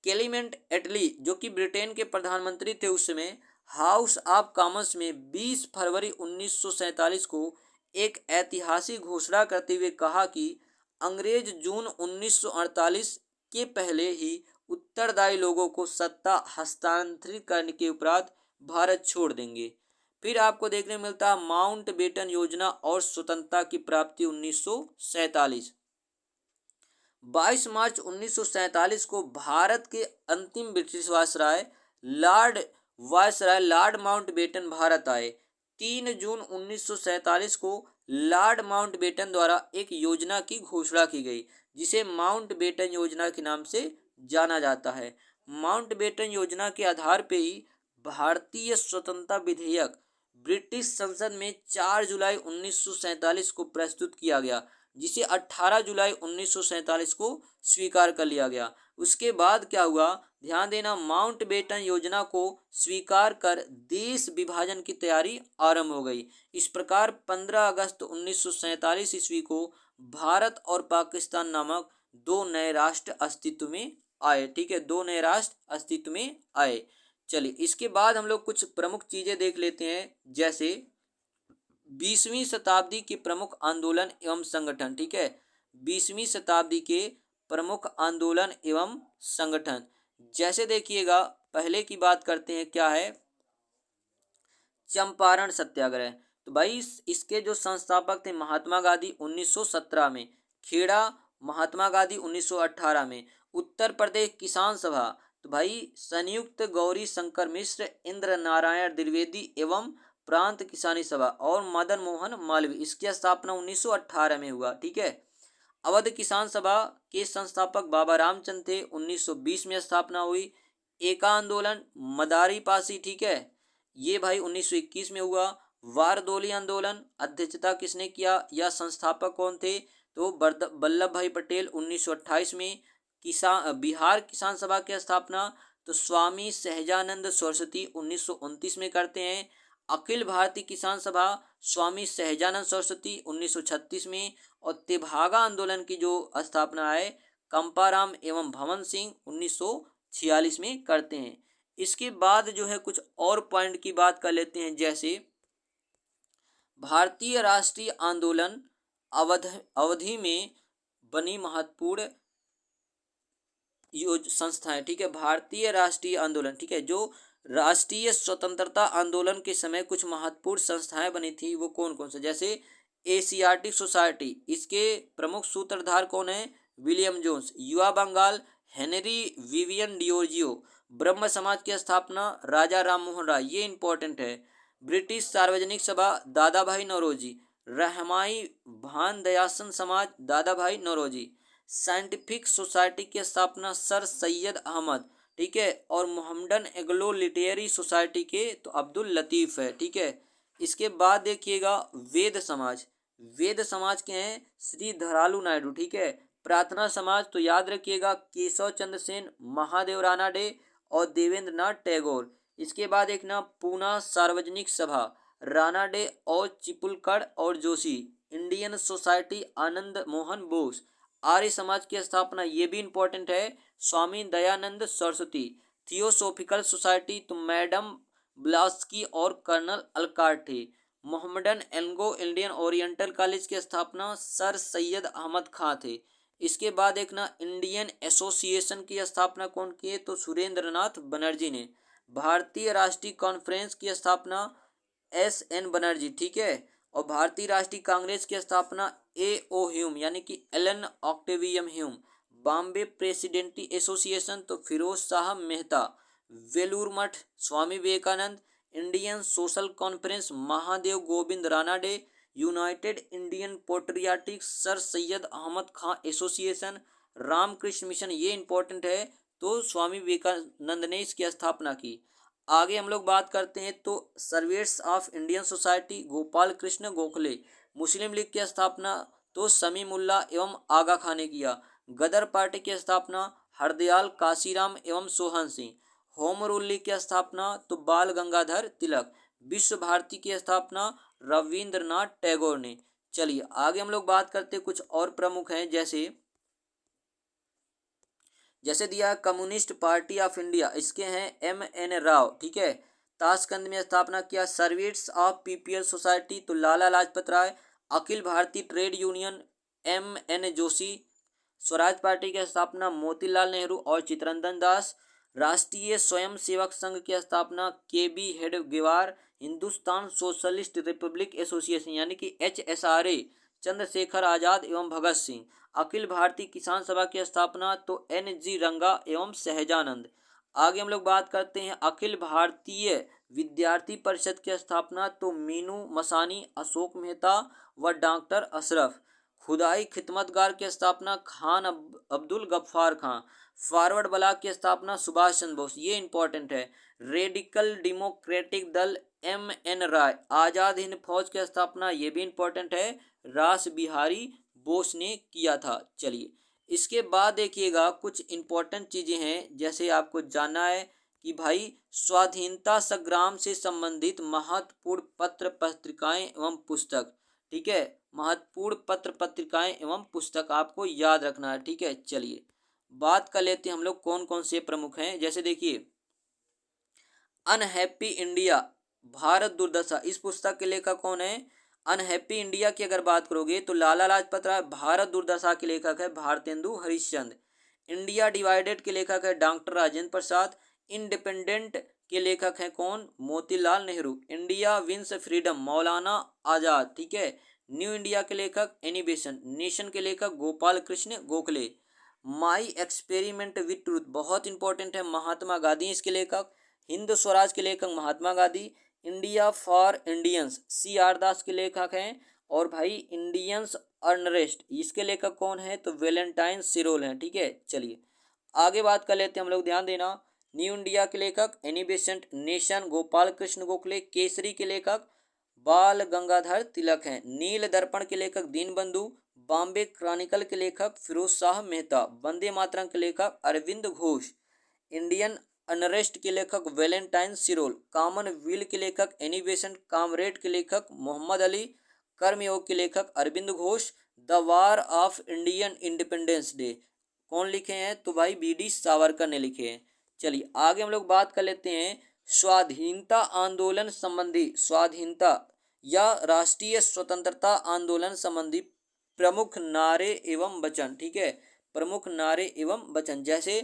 क्लेमेंट एटली जो कि ब्रिटेन के प्रधानमंत्री थे उस समय, हाउस ऑफ कॉमन्स में 20 फरवरी 1947 को एक ऐतिहासिक घोषणा करते हुए कहा कि अंग्रेज जून 1948 के पहले ही उत्तरदायी लोगों को सत्ता हस्तांतरित करने के उपरांत भारत छोड़ देंगे। फिर आपको देखने मिलता है माउंटबेटन योजना और स्वतंत्रता की प्राप्ति 1947। 22 मार्च 1947 को भारत के अंतिम British viceroy Lord Mountbatten Bharat आए। 3 जून 1947 को लॉर्ड माउंटबेटन द्वारा एक योजना की घोषणा की गई, जिसे माउंटबेटन योजना के नाम से जाना जाता है। माउंटबेटन योजना के आधार पर ही भारतीय स्वतंत्रता विधेयक ब्रिटिश संसद में 4 जुलाई 1947 को प्रस्तुत किया गया, जिसे 18 जुलाई 1947 को स्वीकार कर लिया गया। उसके बाद क्या हुआ, ध्यान देना, माउंटबेटन योजना को स्वीकार कर देश विभाजन की तैयारी आरंभ हो गई। इस प्रकार 15 अगस्त 1947 ईस्वी को भारत और पाकिस्तान नामक दो नए राष्ट्र अस्तित्व में आए। ठीक है, दो नए राष्ट्र अस्तित्व में आए। चलिए इसके बाद हम लोग कुछ प्रमुख चीजें देख लेते हैं, जैसे 20वीं शताब्दी के प्रमुख आंदोलन एवं संगठन। ठीक है, 20वीं शताब्दी के प्रमुख आंदोलन एवं संगठन। जैसे देखिएगा, पहले की बात करते हैं, क्या है, चंपारण सत्याग्रह। तो भाई इसके जो संस्थापक थे महात्मा गांधी 1917 में, खेड़ा महात्मा गांधी 1918 में, उत्तर प्रदेश किसान सभा, तो भाई संयुक्त गौरी शंकर मिश्र, इंद्र नारायण द्विवेदी एवं प्रांत किसानी सभा और मदन मोहन मालवीय, इसकी स्थापना 1918 में हुआ। ठीक है। अवध किसान सभा के संस्थापक बाबा रामचंद्र थे, 1920 में स्थापना हुई। एका आंदोलन मदारी पासी, ठीक है, ये भाई 1921 में हुआ। वारदोली आंदोलन अध्यक्षता किसने किया या संस्थापक कौन थे, तो वल्लभ भाई पटेल 1928 में। किसान बिहार किसान सभा की स्थापना तो स्वामी सहजानंद सरस्वती 1929 में करते हैं। अखिल भारतीय किसान सभा स्वामी सहजानंद सरस्वती 1936 में। और तेभागा आंदोलन की जो स्थापना है कंपाराम एवं भवन सिंह 1946 में करते हैं। इसके बाद जो है कुछ और पॉइंट की बात कर लेते हैं, जैसे भारतीय राष्ट्रीय आंदोलन अवधि में बनी महत्वपूर्ण संस्थाएं। ठीक है, भारतीय राष्ट्रीय आंदोलन, ठीक है, जो राष्ट्रीय स्वतंत्रता आंदोलन के समय कुछ महत्वपूर्ण संस्थाएं बनी थी, वो कौन कौन से, जैसे एशियाटिक सोसाइटी, इसके प्रमुख सूत्रधार कौन है, विलियम जोन्स। युवा बंगाल हेनरी विवियन डियोजियो। ब्रह्म समाज की स्थापना राजा राम मोहन राय, ये इंपॉर्टेंट है। ब्रिटिश सार्वजनिक सभा दादा भाई नौरोजी। रहमाई भान दयासन समाज दादा भाई नौरोजी। साइंटिफिक सोसाइटी की स्थापना सर सैयद अहमद, ठीक है, और मोहम्मदन एग्लो लिटरेरी सोसाइटी के तो अब्दुल लतीफ़ है। ठीक है। इसके बाद देखिएगा वेद समाज। वेद समाज के हैं श्री धरालू नायडू। ठीक है। प्रार्थना समाज तो याद रखिएगा केशव चंद्र सेन, महादेव रानाडे और देवेंद्र नाथ टैगोर। इसके बाद एक ना पूना सार्वजनिक सभा रानाडे और चिपुलकर और जोशी। Indian society Anand Mohan Bose. आर्य समाज की स्थापना, ये भी इंपॉर्टेंट है, स्वामी दयानंद सरस्वती। थियोसोफिकल सोसाइटी तो मैडम ब्लास्की और कर्नल अलकाट थे। Mohammedan Anglo Indian oriental college की स्थापना सर सैयद अहमद खां थे। इसके बाद एक ना इंडियन एसोसिएशन की स्थापना कौन की है, तो सुरेंद्र नाथ बनर्जी ने। भारतीय राष्ट्रीय कॉन्फ्रेंस की स्थापना एस.एन. बनर्जी। ठीक है। और भारतीय राष्ट्रीय कांग्रेस की स्थापना ए.ओ. ह्यूम यानी कि Allan Octavian Hume. Bombay Presidency Association तो Firoz Shah Mehta. Belur Math Swami Vivekananda. Indian Social Conference Mahadev Govind Ranade. United Indian Patriotic sir Syed Ahmad Khan Association. Ramakrishna Mission, ये इंपॉर्टेंट है, तो स्वामी विवेकानंद ने इसकी स्थापना की। आगे हम लोग बात करते हैं तो servants of Indian society Gopal Krishna Gokhale. Muslim league की स्थापना तो समीमुल्ला एवं आगा खान ने किया। गदर पार्टी की स्थापना हरदयाल काशीराम एवं Sohan Singh. Home rule league की स्थापना तो बाल गंगाधर तिलक। विश्व भारती की स्थापना रविंद्रनाथ टैगोर ने। चलिए आगे हम लोग बात करते कुछ और प्रमुख हैं, जैसे दिया है कम्युनिस्ट पार्टी ऑफ इंडिया, इसके हैं M.N. राव। ठीक है। ताशकंद में स्थापना किया सर्वेंट्स ऑफ पीपीएल सोसाइटी तो Lala Lajpat Rai. Akhil Bharatiya trade union M.N. Joshi. Swaraj party की स्थापना मोतीलाल नेहरू और चित्तरंजन दास। राष्ट्रीय स्वयं सेवक संघ की स्थापना KB. Hedgewar. Hindustan socialist Republic association यानी कि HSRA चंद्रशेखर आजाद एवं भगत सिंह। अखिल भारतीय किसान सभा की स्थापना तो N.G. रंगा एवं सहजानंद। आगे हम लोग बात करते हैं अखिल भारतीय विद्यार्थी परिषद की स्थापना तो मीनू मसानी, अशोक मेहता व डॉक्टर अशरफ। खुदाई खिदमतगार की स्थापना खान अब्दुल गफ्फार खां। फॉरवर्ड ब्लॉक की स्थापना सुभाष चंद्र बोस, ये इंपॉर्टेंट है। रेडिकल डेमोक्रेटिक दल M.N. राय। आजाद हिंद फौज की स्थापना, ये भी इंपॉर्टेंट है, रास बिहारी बोस ने किया था। चलिए इसके बाद देखिएगा कुछ इंपॉर्टेंट चीजें हैं, जैसे आपको जानना है कि भाई स्वाधीनता संग्राम से संबंधित महत्वपूर्ण पत्र पत्रिकाएं एवं पुस्तक। ठीक है, महत्वपूर्ण पत्र पत्रिकाएं एवं पुस्तक आपको याद रखना है। ठीक है। चलिए बात कर लेते हैं हम लोग कौन कौन से प्रमुख हैं, जैसे देखिए अनहैप्पी इंडिया भारत दुर्दशा, इस पुस्तक के लेखक कौन है, अनहैप्पी इंडिया की अगर बात करोगे तो लाला लाजपत राय। भारत दुर्दशा के लेखक है भारतेंदु हरिश्चंद्र। इंडिया डिवाइडेड के लेखक है डॉक्टर राजेंद्र प्रसाद। इंडिपेंडेंट के लेखक हैं कौन? Motilal Nehru. India wins freedom Maulana Azad. ठीक है। न्यू इंडिया के लेखक एनी बेसेंट। नेशन के लेखक Gopal Krishna Gokhale. My experiment with truth बहुत इंपॉर्टेंट है, महात्मा गांधी इसके लेखक। हिंद स्वराज के लेखक Mahatma Gandhi. India for Indians C R Das के लेखक हैं। और भाई इंडियंस अनरेस्ट इसके लेखक कौन है? तो वेलेंटाइन सिरोल हैं। ठीक है, चलिए आगे बात कर लेते हैं हम लोग, ध्यान देना। न्यू इंडिया के लेखक Annie Besant. Nation Gopal Krishna Gokhale. Kesari के लेखक बाल गंगाधर तिलक हैं। नील दर्पण के लेखक दीनबंधु। बॉम्बे क्रॉनिकल के लेखक फिरोज शाह मेहता। वंदे मातरम के लेखक अरविंद घोष। इंडियन अनरेस्ट के लेखक वेलेंटाइन सिरोल। कॉमनवेल्थ के लेखक एनी बेसेंट। कॉमरेड के लेखक मोहम्मद अली। कर्मयोग के लेखक Aurobindo Ghosh. The war of Indian independence day कौन लिखे हैं? तो भाई बी डी सावरकर ने लिखे हैं। चलिए आगे हम लोग बात कर लेते हैं स्वाधीनता आंदोलन संबंधी, स्वाधीनता या राष्ट्रीय स्वतंत्रता आंदोलन संबंधी प्रमुख नारे एवं वचन। ठीक है, प्रमुख नारे एवं वचन जैसे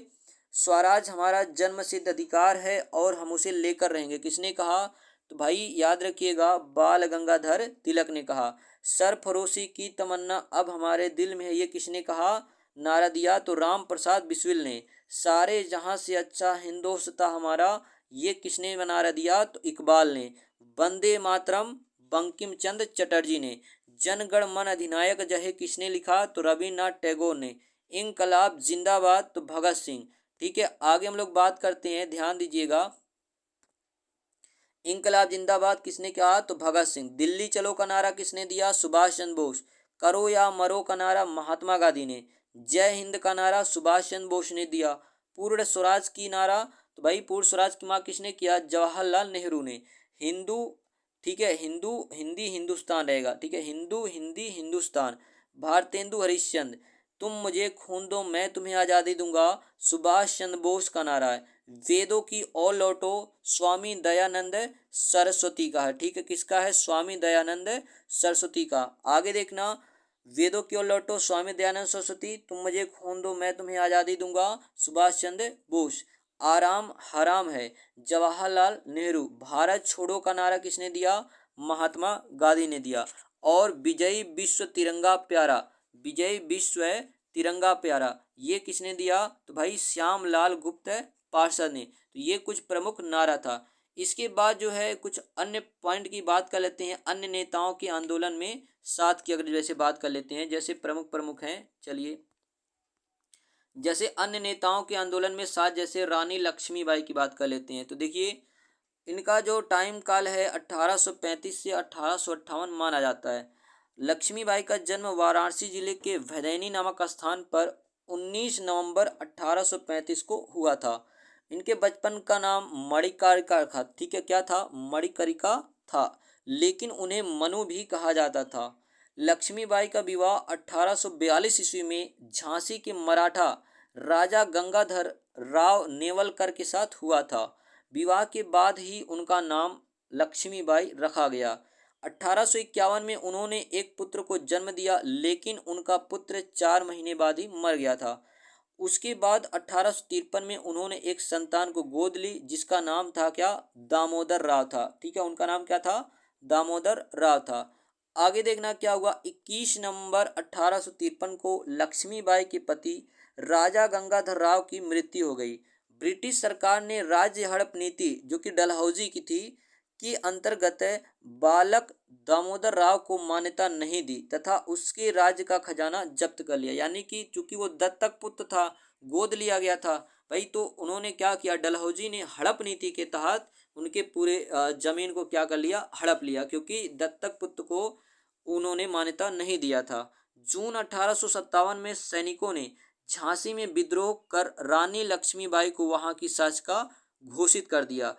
स्वराज हमारा जन्मसिद्ध अधिकार है और हम उसे लेकर रहेंगे, किसने कहा? तो भाई याद रखिएगा बाल गंगाधर तिलक ने कहा। सरफरोशी की तमन्ना अब हमारे दिल में है, ये किसने कहा? नारा दिया तो राम प्रसाद बिस्मिल ने। सारे जहां से अच्छा हिंदोस्तां हमारा, ये किसने नारा दिया? तो इकबाल ने। वंदे मातरम बंकिम चंद्र चटर्जी ने। जनगण मन अधिनायक जय किसने लिखा? तो रविन्द्रनाथ टैगोर ने। इनकलाब जिंदाबाद तो भगत सिंह। ठीक है, आगे हम लोग बात करते हैं, ध्यान दीजिएगा। इनकलाब जिंदाबाद किसने कहा? तो भगत सिंह। दिल्ली चलो का नारा किसने दिया? सुभाष चंद्र बोस। करो या मरो का नारा महात्मा गांधी ने। जय हिंद का नारा सुभाष चंद्र बोस ने दिया। पूर्ण स्वराज की नारा, तो भाई पूर्ण स्वराज की माँ किसने किया? जवाहरलाल नेहरू ने। हिंदू, ठीक है, हिंदू हिंदी हिंदुस्तान रहेगा। ठीक है, हिंदू हिंदी हिंदुस्तान भारतेंदु हरिश्चंद्र। तुम मुझे खून दो मैं तुम्हें आज़ादी दूंगा, सुभाष चंद्र बोस का नारा है। वेदों की ओर लौटो स्वामी दयानंद सरस्वती का है। ठीक है, किसका है? स्वामी दयानंद सरस्वती का। आगे देखना, वेदों की ओर लौटो स्वामी दयानंद सरस्वती। तुम मुझे खून दो मैं तुम्हें आज़ादी दूंगा, सुभाष चंद्र बोस। आराम हराम है जवाहरलाल नेहरू। भारत छोड़ो का नारा किसने दिया? महात्मा गांधी ने दिया। और विजयी विश्व तिरंगा प्यारा, विजयी विश्व है तिरंगा प्यारा, ये किसने दिया? तो भाई श्यामलाल गुप्त पार्षद ने। तो ये कुछ प्रमुख नारा था। इसके बाद जो है कुछ अन्य पॉइंट की बात कर लेते हैं, अन्य नेताओं के आंदोलन में साथ की अगर जैसे बात कर लेते हैं, जैसे प्रमुख प्रमुख हैं। चलिए, जैसे अन्य नेताओं के आंदोलन में साथ, जैसे रानी लक्ष्मीबाई की बात कर लेते हैं। तो देखिए इनका जो टाइम काल है 1835 से 1858 माना जाता है। लक्ष्मीबाई का जन्म वाराणसी जिले के भदैनी नामक स्थान पर 19 नवंबर 1835 को हुआ था। इनके बचपन का नाम मणिकारिका था। ठीक है, क्या था? मणिकारिका था, लेकिन उन्हें मनु भी कहा जाता था। लक्ष्मीबाई का विवाह 1842 ईस्वी में झांसी के मराठा राजा गंगाधर राव नेवलकर के साथ हुआ था। विवाह के बाद ही उनका नाम लक्ष्मीबाई रखा गया। 1851 में उन्होंने एक पुत्र को जन्म दिया, लेकिन उनका पुत्र 4 महीने बाद ही मर गया था। उसके बाद 1853 में उन्होंने एक संतान को गोद ली, जिसका नाम था क्या? दामोदर राव था। ठीक है, उनका नाम क्या था? दामोदर राव था। आगे देखना क्या हुआ। 21 नवंबर 1853 को लक्ष्मीबाई के पति राजा गंगाधर राव की मृत्यु हो गई। ब्रिटिश सरकार ने राज्य हड़प नीति, जो कि डलहौजी की थी, के अंतर्गत बालक दामोदर राव को मान्यता नहीं दी तथा उसके राज्य का खजाना जब्त कर लिया। यानी कि चूंकि वो दत्तक पुत्र था, गोद लिया गया था भाई, तो उन्होंने क्या किया? डलहौजी ने हड़प नीति के तहत उनके पूरे जमीन को क्या कर लिया? हड़प लिया, क्योंकि दत्तक पुत्र को उन्होंने मान्यता नहीं दिया था। जून 1857 में सैनिकों ने झांसी में विद्रोह कर रानी लक्ष्मीबाई को वहां की शासिका घोषित कर दिया।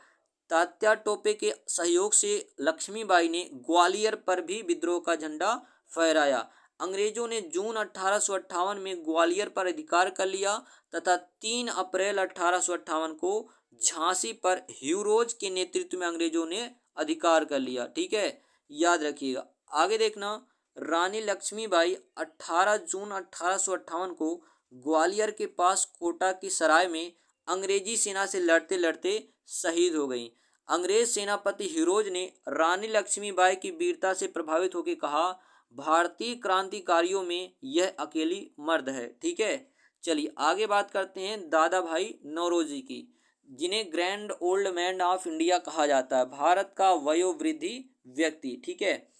तात्या टोपे के सहयोग से लक्ष्मीबाई ने ग्वालियर पर भी विद्रोह का झंडा फहराया। अंग्रेजों ने जून 1858 में ग्वालियर पर अधिकार कर लिया तथा 3 अप्रैल 1858 को झांसी पर ह्यूरोज के नेतृत्व में अंग्रेजों ने अधिकार कर लिया। ठीक है, याद रखिएगा। आगे देखना, रानी लक्ष्मीबाई 18 जून 1858 को ग्वालियर के पास कोटा की सराय में अंग्रेजी सेना से लड़ते लड़ते शहीद हो गई। अंग्रेज सेनापति हिरोज ने रानी लक्ष्मीबाई की वीरता से प्रभावित होकर कहा, भारतीय क्रांतिकारियों में यह अकेली मर्द है। ठीक है, चलिए आगे बात करते हैं दादा भाई नौरोजी की, जिन्हें grand old man of India कहा जाता है, भारत का वयोवृद्धि व्यक्ति। ठीक है,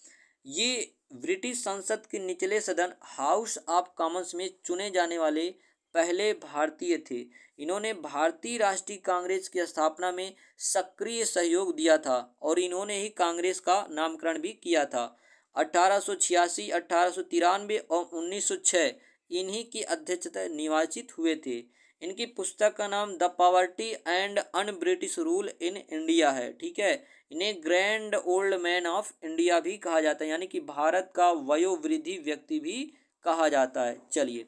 ये ब्रिटिश संसद के निचले सदन हाउस ऑफ कॉमन्स में चुने जाने वाले पहले भारतीय थे। इन्होंने भारतीय राष्ट्रीय कांग्रेस की स्थापना में सक्रिय सहयोग दिया था और इन्होंने ही कांग्रेस का नामकरण भी किया था। 1886, 1893 और 1906 इन्हीं की अध्यक्षता निर्वाचित हुए थे। इनकी पुस्तक का नाम the poverty and un British rule in India है। ठीक है, इन्हें grand old man of India भी कहा जाता है, यानी कि भारत का वयोवृद्धि व्यक्ति भी कहा जाता है। चलिए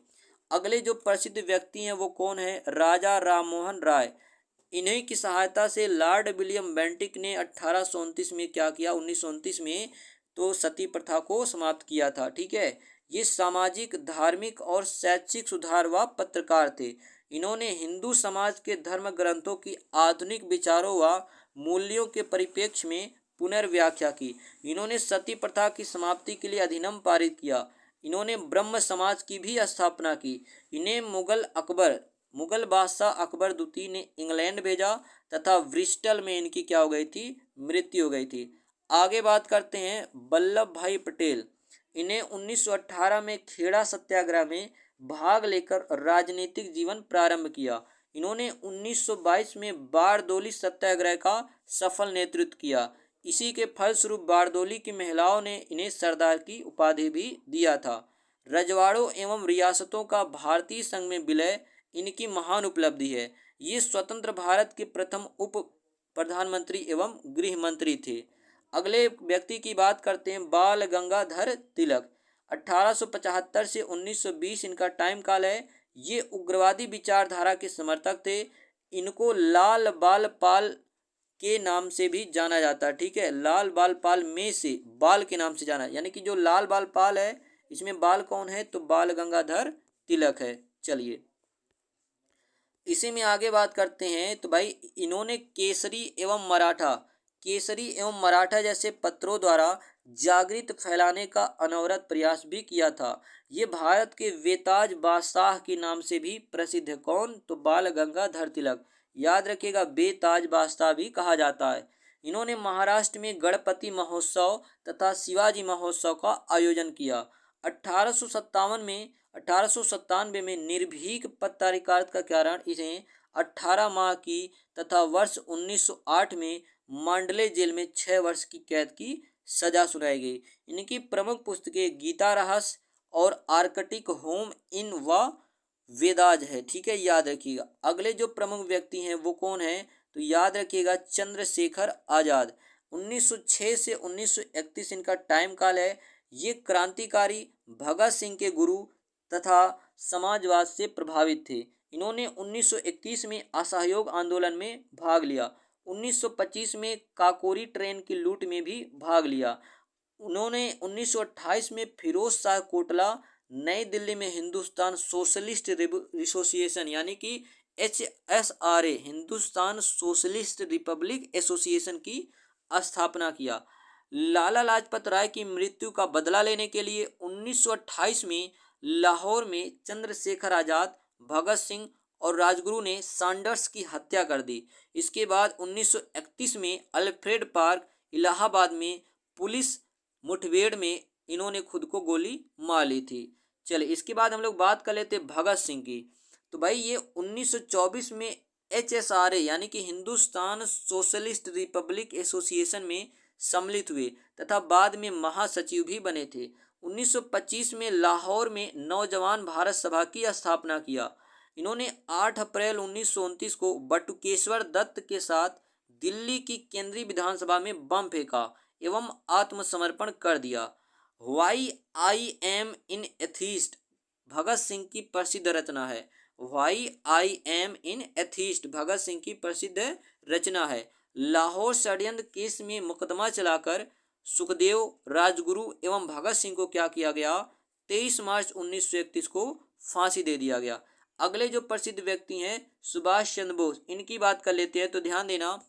अगले जो प्रसिद्ध व्यक्ति हैं वो कौन है, राजा राममोहन राय। इन्हीं की सहायता से लॉर्ड विलियम बेंटिक ने 1829 में क्या किया, 1929 में तो सती प्रथा को समाप्त किया था। ठीक है, ये सामाजिक, धार्मिक और शैक्षिक सुधार व पत्रकार थे। इन्होंने हिंदू समाज के धर्म ग्रंथों की आधुनिक विचारों व मूल्यों के परिप्रेक्ष्य में पुनर्व्याख्या की। इन्होंने सती प्रथा की समाप्ति के लिए अधिनियम पारित किया। इन्होंने ब्रह्म समाज की भी स्थापना की। इन्हें मुगल बादशाह अकबर द्वितीय ने इंग्लैंड भेजा तथा ब्रिस्टल में इनकी क्या हो गई थी, मृत्यु हो गई थी। आगे बात करते हैं वल्लभ भाई पटेल। इन्हें 1918 में खेड़ा सत्याग्रह में भाग लेकर राजनीतिक जीवन प्रारंभ किया। इन्होंने 1922 में बारदोली सत्याग्रह का सफल नेतृत्व किया। इसी के फलस्वरूप बारदोली की महिलाओं ने इन्हें सरदार की उपाधि भी दिया था। रजवाड़ों एवं रियासतों का भारतीय संघ में विलय इनकी महान उपलब्धि है। ये स्वतंत्र भारत के प्रथम उप प्रधानमंत्री एवं गृह मंत्री थे। अगले व्यक्ति की बात करते हैं, बाल गंगाधर तिलक। 1875 से 1920 इनका टाइम काल है। ये उग्रवादी विचारधारा के समर्थक थे। इनको लाल बाल पाल के नाम से भी जाना जाता है। ठीक है, लाल बाल पाल में से बाल के नाम से जाना, यानी कि जो लाल बाल पाल है इसमें बाल कौन है, तो बाल गंगाधर तिलक है। चलिए इसी में आगे बात करते हैं, तो भाई इन्होंने केसरी एवं मराठा जैसे पत्रों द्वारा जागृति फैलाने का अनवरत प्रयास भी किया था। ये भारत के वेताज बादशाह के नाम से भी प्रसिद्ध है। कौन, तो बाल गंगाधर तिलक। याद रखिएगा, बेताज बादशाह भी कहा जाता है। इन्होंने महाराष्ट्र में गणपति महोत्सव तथा शिवाजी महोत्सव का आयोजन किया। 1897 में निर्भीक पत्रकारिता का कारण इन्हें 18 माह की तथा वर्ष 1908 में मांडले जेल में 6 वर्ष की कैद की सजा सुनाई गई। इनकी प्रमुख पुस्तकें गीता रहस्य और आर्कटिक होम इन व वेदाज है। ठीक है, याद रखिएगा। अगले जो प्रमुख व्यक्ति हैं वो कौन है, तो याद रखिएगा चंद्रशेखर आजाद। 1906 से 1931 इनका टाइम काल है। ये क्रांतिकारी भगत सिंह के गुरु तथा समाजवाद से प्रभावित थे। इन्होंने 1931 में असहयोग आंदोलन में भाग लिया। 1925 में काकोरी ट्रेन की लूट में भी भाग लिया। उन्होंने 1928 में फिरोज शाह कोटला नई दिल्ली में हिंदुस्तान सोशलिस्ट एसोसिएशन यानी कि HSRA Hindustan socialist Republic association की स्थापना किया। लाला लाजपत राय की मृत्यु का बदला लेने के लिए 1928 में लाहौर में चंद्रशेखर आजाद, भगत सिंह और राजगुरु ने सैंडर्स की हत्या कर दी। इसके बाद 1931 में अल्फ्रेड पार्क इलाहाबाद में पुलिस मुठभेड़ में इन्होंने खुद को गोली मार ली थी। चलिए इसके बाद हम लोग बात कर लेते हैं भगत सिंह की। तो भाई ये 1924 में HSRA यानी कि हिंदुस्तान सोशलिस्ट रिपब्लिक एसोसिएशन में सम्मिलित हुए तथा बाद में महासचिव भी बने थे। 1925 में लाहौर में नौजवान भारत सभा की स्थापना किया। इन्होंने 8 अप्रैल 1929 को बटुकेश्वर दत्त के साथ दिल्ली की केंद्रीय विधानसभा में बम फेंका एवं आत्मसमर्पण कर दिया। Why I am an atheist Bhagat Singh की प्रसिद्ध रचना है। Why I am an atheist Bhagat Singh की प्रसिद्ध रचना है। लाहौर षड्यंत्र केस में मुकदमा चलाकर सुखदेव, राजगुरु एवं भगत सिंह को क्या किया गया, 23 मार्च 1931 को फांसी दे दिया गया। अगले जो प्रसिद्ध व्यक्ति हैं सुभाष चंद्र बोस, इनकी बात कर लेते हैं। तो ध्यान देना,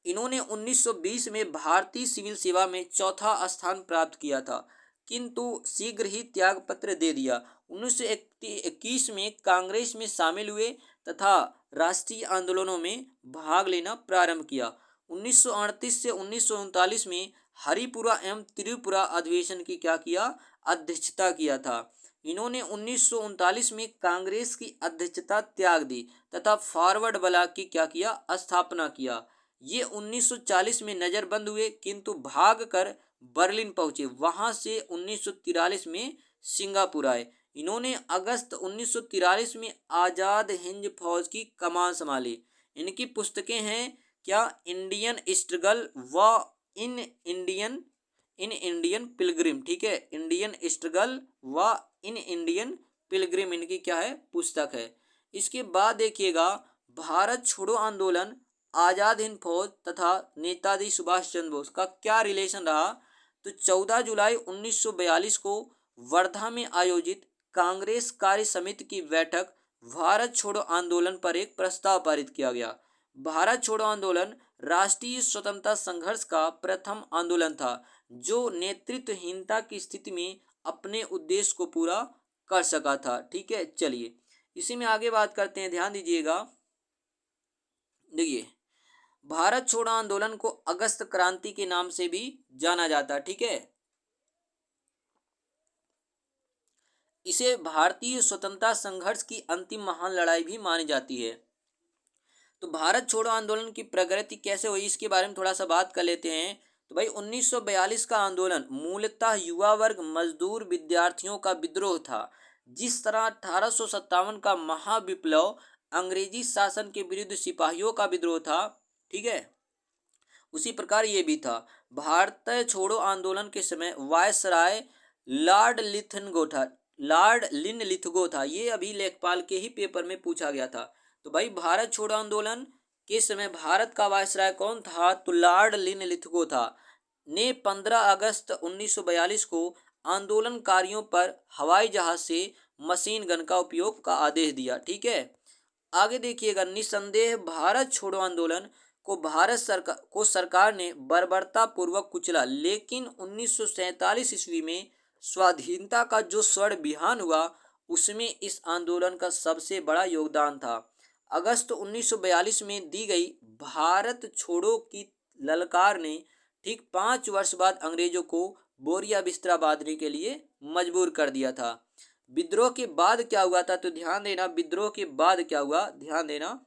इन्होंने 1920 में भारतीय सिविल सेवा में चौथा स्थान प्राप्त किया था, किंतु शीघ्र ही त्याग पत्र दे दिया। 1921 में कांग्रेस में शामिल हुए तथा राष्ट्रीय आंदोलनों में भाग लेना प्रारंभ किया। 1938 से 1939 में हरिपुरा एवं त्रिपुरा अधिवेशन की क्या किया, अध्यक्षता किया था। इन्होंने 1939 में कांग्रेस की अध्यक्षता त्याग दी तथा फॉरवर्ड ब्लॉक की क्या किया, स्थापना किया। ये 1940 में नजरबंद हुए, किंतु भागकर बर्लिन पहुंचे। वहां से 1943 में सिंगापुर आए। इन्होंने अगस्त 1943 में आजाद हिंद फौज की कमान संभाली। इनकी पुस्तकें हैं क्या, इंडियन स्ट्रगल व इन इंडियन पिलग्रिम। ठीक है, इंडियन स्ट्रगल व इन इंडियन पिलग्रिम इनकी क्या है, पुस्तक है। इसके बाद देखिएगा, भारत छोड़ो आंदोलन, आजाद हिंद फौज तथा नेताजी सुभाष चंद्र बोस का क्या रिलेशन रहा। तो 14 जुलाई 1942 को वर्धा में आयोजित कांग्रेस कार्य समिति की बैठक भारत छोड़ो आंदोलन पर एक प्रस्ताव पारित किया गया। भारत छोड़ो आंदोलन राष्ट्रीय स्वतंत्रता संघर्ष का प्रथम आंदोलन था, जो नेतृत्वहीनता की स्थिति में अपने उद्देश्य को पूरा कर सका था। ठीक है, चलिए इसी में आगे बात करते हैं। ध्यान दीजिएगा, देखिए भारत छोड़ो आंदोलन को अगस्त क्रांति के नाम से भी जाना जाता है। ठीक है, इसे भारतीय स्वतंत्रता संघर्ष की अंतिम महान लड़ाई भी मानी जाती है। तो भारत छोड़ो आंदोलन की प्रगति कैसे हुई, इसके बारे में थोड़ा सा बात कर लेते हैं। तो भाई 1942 का आंदोलन मूलतः युवा वर्ग, मजदूर, विद्यार्थियों का विद्रोह था। जिस तरह 1857 का महाविप्लव अंग्रेजी शासन के विरुद्ध सिपाहियों का विद्रोह था, ठीक है, उसी प्रकार ये भी था। भारत छोड़ो आंदोलन के समय वायसराय लॉर्ड लिनलिथगो था। ये अभी लेखपाल के ही पेपर में पूछा गया था। तो भाई भारत छोड़ो आंदोलन के समय भारत का वायसराय कौन था, तो लॉर्ड लिनलिथगो था। ने 15 अगस्त 1942 को आंदोलनकारियों पर हवाई जहाज से मशीन गन का उपयोग का आदेश दिया। ठीक है, आगे देखिएगा, निसंदेह भारत छोड़ो आंदोलन को सरकार ने बर्बरता पूर्वक कुचला, लेकिन 1947 ईस्वी में स्वाधीनता का जो स्वर्ण बिहान हुआ, उसमें इस आंदोलन का सबसे बड़ा योगदान था। अगस्त 1942 में दी गई भारत छोड़ो की ललकार ने ठीक 5 वर्ष बाद अंग्रेजों को बोरिया बिस्तरा बांधने के लिए मजबूर कर दिया था। विद्रोह के बाद क्या हुआ था, तो ध्यान देना, विद्रोह के बाद क्या हुआ, ध्यान देना,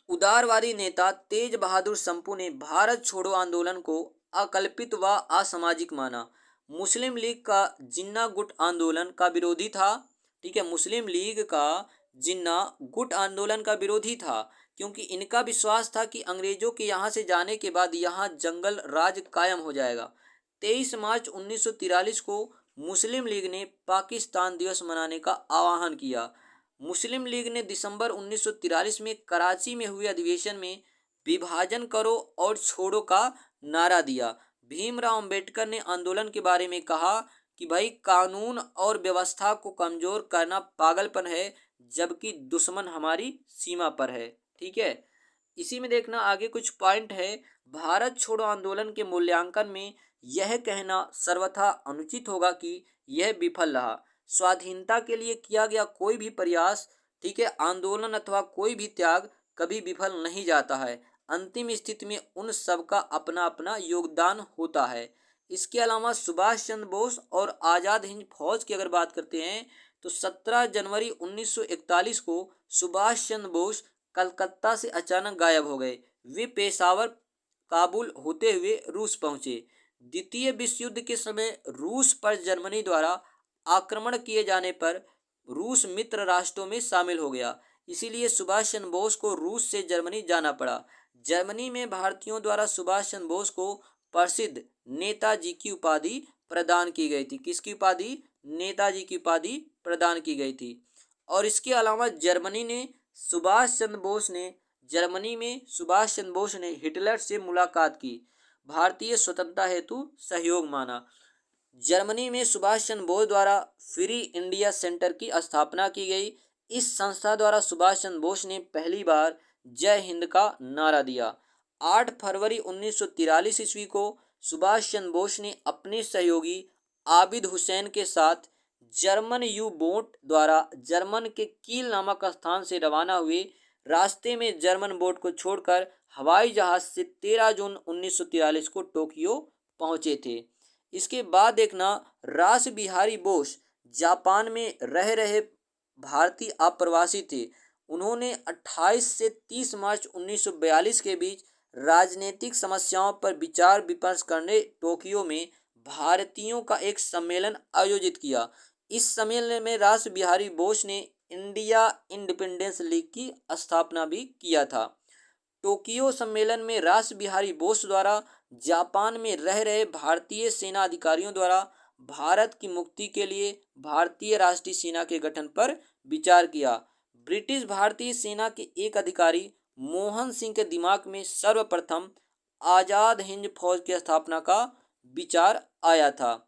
उदारवादी नेता तेज बहादुर संपू ने भारत छोड़ो आंदोलन को अकल्पित व असामाजिक माना। मुस्लिम लीग का जिन्ना गुट आंदोलन का विरोधी था। ठीक है, मुस्लिम लीग का जिन्ना गुट आंदोलन का विरोधी था, क्योंकि इनका विश्वास था कि अंग्रेजों के यहाँ से जाने के बाद यहाँ जंगल राज कायम हो जाएगा। 23 मार्च 1943 को मुस्लिम लीग ने पाकिस्तान दिवस मनाने का आह्वान किया। मुस्लिम लीग ने दिसंबर 1943 में कराची में हुए अधिवेशन में विभाजन करो और छोड़ो का नारा दिया। भीमराव अंबेडकर ने आंदोलन के बारे में कहा कि भाई कानून और व्यवस्था को कमजोर करना पागलपन है, जबकि दुश्मन हमारी सीमा पर है। ठीक है, इसी में देखना आगे कुछ पॉइंट है। भारत छोड़ो आंदोलन के मूल्यांकन में यह कहना सर्वथा अनुचित होगा कि यह विफल रहा। स्वाधीनता के लिए किया गया कोई भी प्रयास, ठीक है, आंदोलन अथवा कोई भी त्याग कभी विफल नहीं जाता है। अंतिम स्थिति में उन सब का अपना अपना योगदान होता है। इसके अलावा सुभाष चंद्र बोस और आज़ाद हिंद फौज की अगर बात करते हैं, तो 17 जनवरी 1941 को सुभाष चंद्र बोस कलकत्ता से अचानक गायब हो गए। वे पेशावर, काबुल होते हुए रूस पहुंचे। द्वितीय विश्व युद्ध के समय रूस पर जर्मनी द्वारा आक्रमण किए जाने पर रूस मित्र राष्ट्रों में शामिल हो गया। इसीलिए सुभाष चंद्र बोस को रूस से जर्मनी जाना पड़ा। जर्मनी में भारतीयों द्वारा सुभाष चंद्र बोस को प्रसिद्ध नेताजी की उपाधि प्रदान की गई थी। किसकी उपाधि? नेताजी की उपाधि प्रदान की गई थी। और इसके अलावा जर्मनी में सुभाष चंद्र बोस ने हिटलर से मुलाकात की। भारतीय स्वतंत्रता हेतु सहयोग माना। जर्मनी में सुभाष चंद्र बोस द्वारा फ्री इंडिया सेंटर की स्थापना की गई। इस संस्था द्वारा सुभाष चंद्र बोस ने पहली बार जय हिंद का नारा दिया। 8 फरवरी 1943 ईस्वी को सुभाष चंद्र बोस ने अपने सहयोगी आबिद हुसैन के साथ जर्मन यू बोट द्वारा जर्मन के कील नामक स्थान से रवाना हुए। रास्ते में जर्मन बोट को छोड़कर हवाई जहाज से 13 जून 1943 को टोक्यो पहुंचे थे। इसके बाद देखना, रास बिहारी बोस जापान में रह रहे भारतीय अप्रवासी थे। उन्होंने 28 से 30 मार्च 1942 के बीच राजनीतिक समस्याओं पर विचार विमर्श करने टोक्यो में भारतीयों का एक सम्मेलन आयोजित किया। इस सम्मेलन में रास बिहारी बोस ने इंडिया इंडिपेंडेंस लीग की स्थापना भी किया था। टोक्यो सम्मेलन में रास बिहारी बोस द्वारा जापान में रह रहे भारतीय सेना अधिकारियों द्वारा भारत की मुक्ति के लिए भारतीय राष्ट्रीय सेना के गठन पर विचार किया। ब्रिटिश भारतीय सेना के एक अधिकारी मोहन सिंह के दिमाग में सर्वप्रथम आज़ाद हिंद फौज की स्थापना का विचार आया था।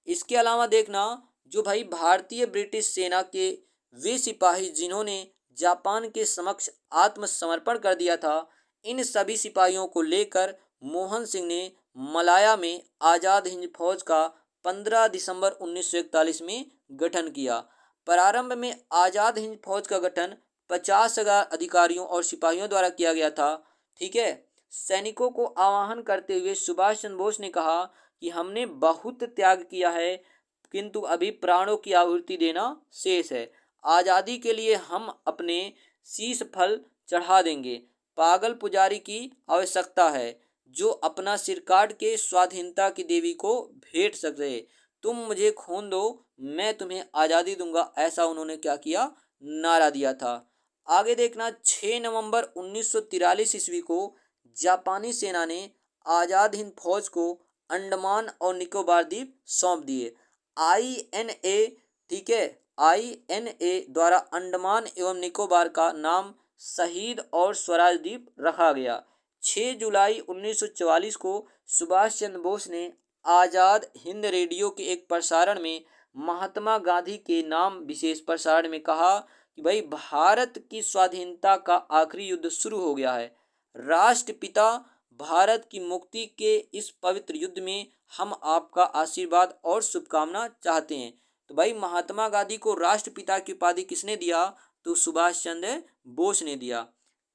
इसके अलावा देखना, जो भाई भारतीय ब्रिटिश सेना के वे सिपाही जिन्होंने जापान के समक्ष आत्मसमर्पण कर दिया था, इन सभी सिपाहियों को लेकर मोहन सिंह ने मलाया में आज़ाद हिंद फौज का 15 दिसंबर 1941 में गठन किया। प्रारंभ में आज़ाद हिंद फौज का गठन 50,000 अधिकारियों और सिपाहियों द्वारा किया गया था। ठीक है, सैनिकों को आह्वान करते हुए सुभाष चंद्र बोस ने कहा कि हमने बहुत त्याग किया है, किंतु अभी प्राणों की आहुति देना शेष है। आज़ादी के लिए हम अपने शीश फल चढ़ा देंगे। पागल पुजारी की आवश्यकता है जो अपना सिर काट के स्वाधीनता की देवी को भेंट सके। तुम मुझे खून दो, मैं तुम्हें आज़ादी दूंगा, ऐसा उन्होंने क्या किया, नारा दिया था। आगे देखना, 6 नवंबर 1943 ईस्वी को जापानी सेना ने आज़ाद हिंद फौज को अंडमान और निकोबार द्वीप सौंप दिए। INA, ठीक है, INA द्वारा अंडमान एवं निकोबार का नाम शहीद और स्वराज द्वीप रखा गया। 6 जुलाई 1944 को सुभाष चंद्र बोस ने आज़ाद हिंद रेडियो के एक प्रसारण में महात्मा गांधी के नाम विशेष प्रसारण में कहा कि भाई भारत की स्वाधीनता का आखिरी युद्ध शुरू हो गया है। राष्ट्रपिता भारत की मुक्ति के इस पवित्र युद्ध में हम आपका आशीर्वाद और शुभकामना चाहते हैं। तो भाई महात्मा गांधी को राष्ट्रपिता की उपाधि किसने दिया, तो सुभाष चंद्र बोस ने दिया।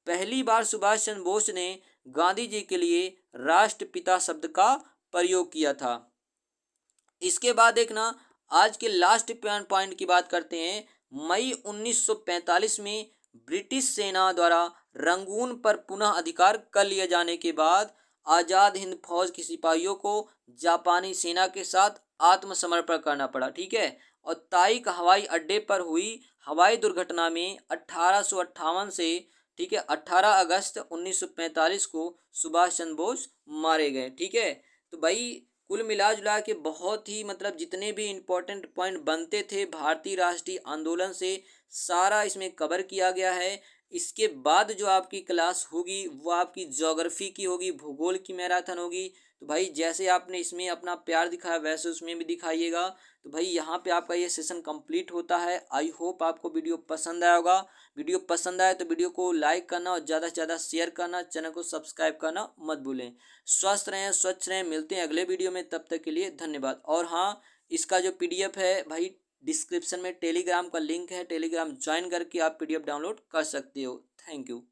पहली बार सुभाष चंद्र बोस ने गांधी जी के लिए राष्ट्रपिता शब्द का प्रयोग किया था। इसके बाद देखना, आज के लास्ट पॉइंट की बात करते हैं। मई 1945 में ब्रिटिश सेना द्वारा रंगून पर पुनः अधिकार कर लिए जाने के बाद आज़ाद हिंद फौज के सिपाहियों को जापानी सेना के साथ आत्मसमर्पण करना पड़ा। ठीक है, और ताइक हवाई अड्डे पर हुई हवाई दुर्घटना में 1858 से, ठीक है, 18 अगस्त 1945 को सुभाष चंद्र बोस मारे गए। ठीक है, तो भाई कुल मिला जुला के बहुत ही मतलब जितने भी इम्पोर्टेंट पॉइंट बनते थे भारतीय राष्ट्रीय आंदोलन से सारा इसमें कवर किया गया है। इसके बाद जो आपकी क्लास होगी वो आपकी ज्योग्राफी की होगी, भूगोल की मैराथन होगी। तो भाई जैसे आपने इसमें अपना प्यार दिखाया वैसे उसमें भी दिखाइएगा। तो भाई यहाँ पे आपका ये सेशन कंप्लीट होता है। आई होप आपको वीडियो पसंद आया होगा। वीडियो पसंद आए तो वीडियो को लाइक करना और ज़्यादा से ज़्यादा शेयर करना, चैनल को सब्सक्राइब करना मत भूलें। स्वस्थ रहें, स्वच्छ रहें, मिलते हैं अगले वीडियो में, तब तक के लिए धन्यवाद। और हाँ, इसका जो PDF है भाई डिस्क्रिप्शन में टेलीग्राम का लिंक है, टेलीग्राम ज्वाइन करके आप PDF डाउनलोड कर सकते हो। Thank you.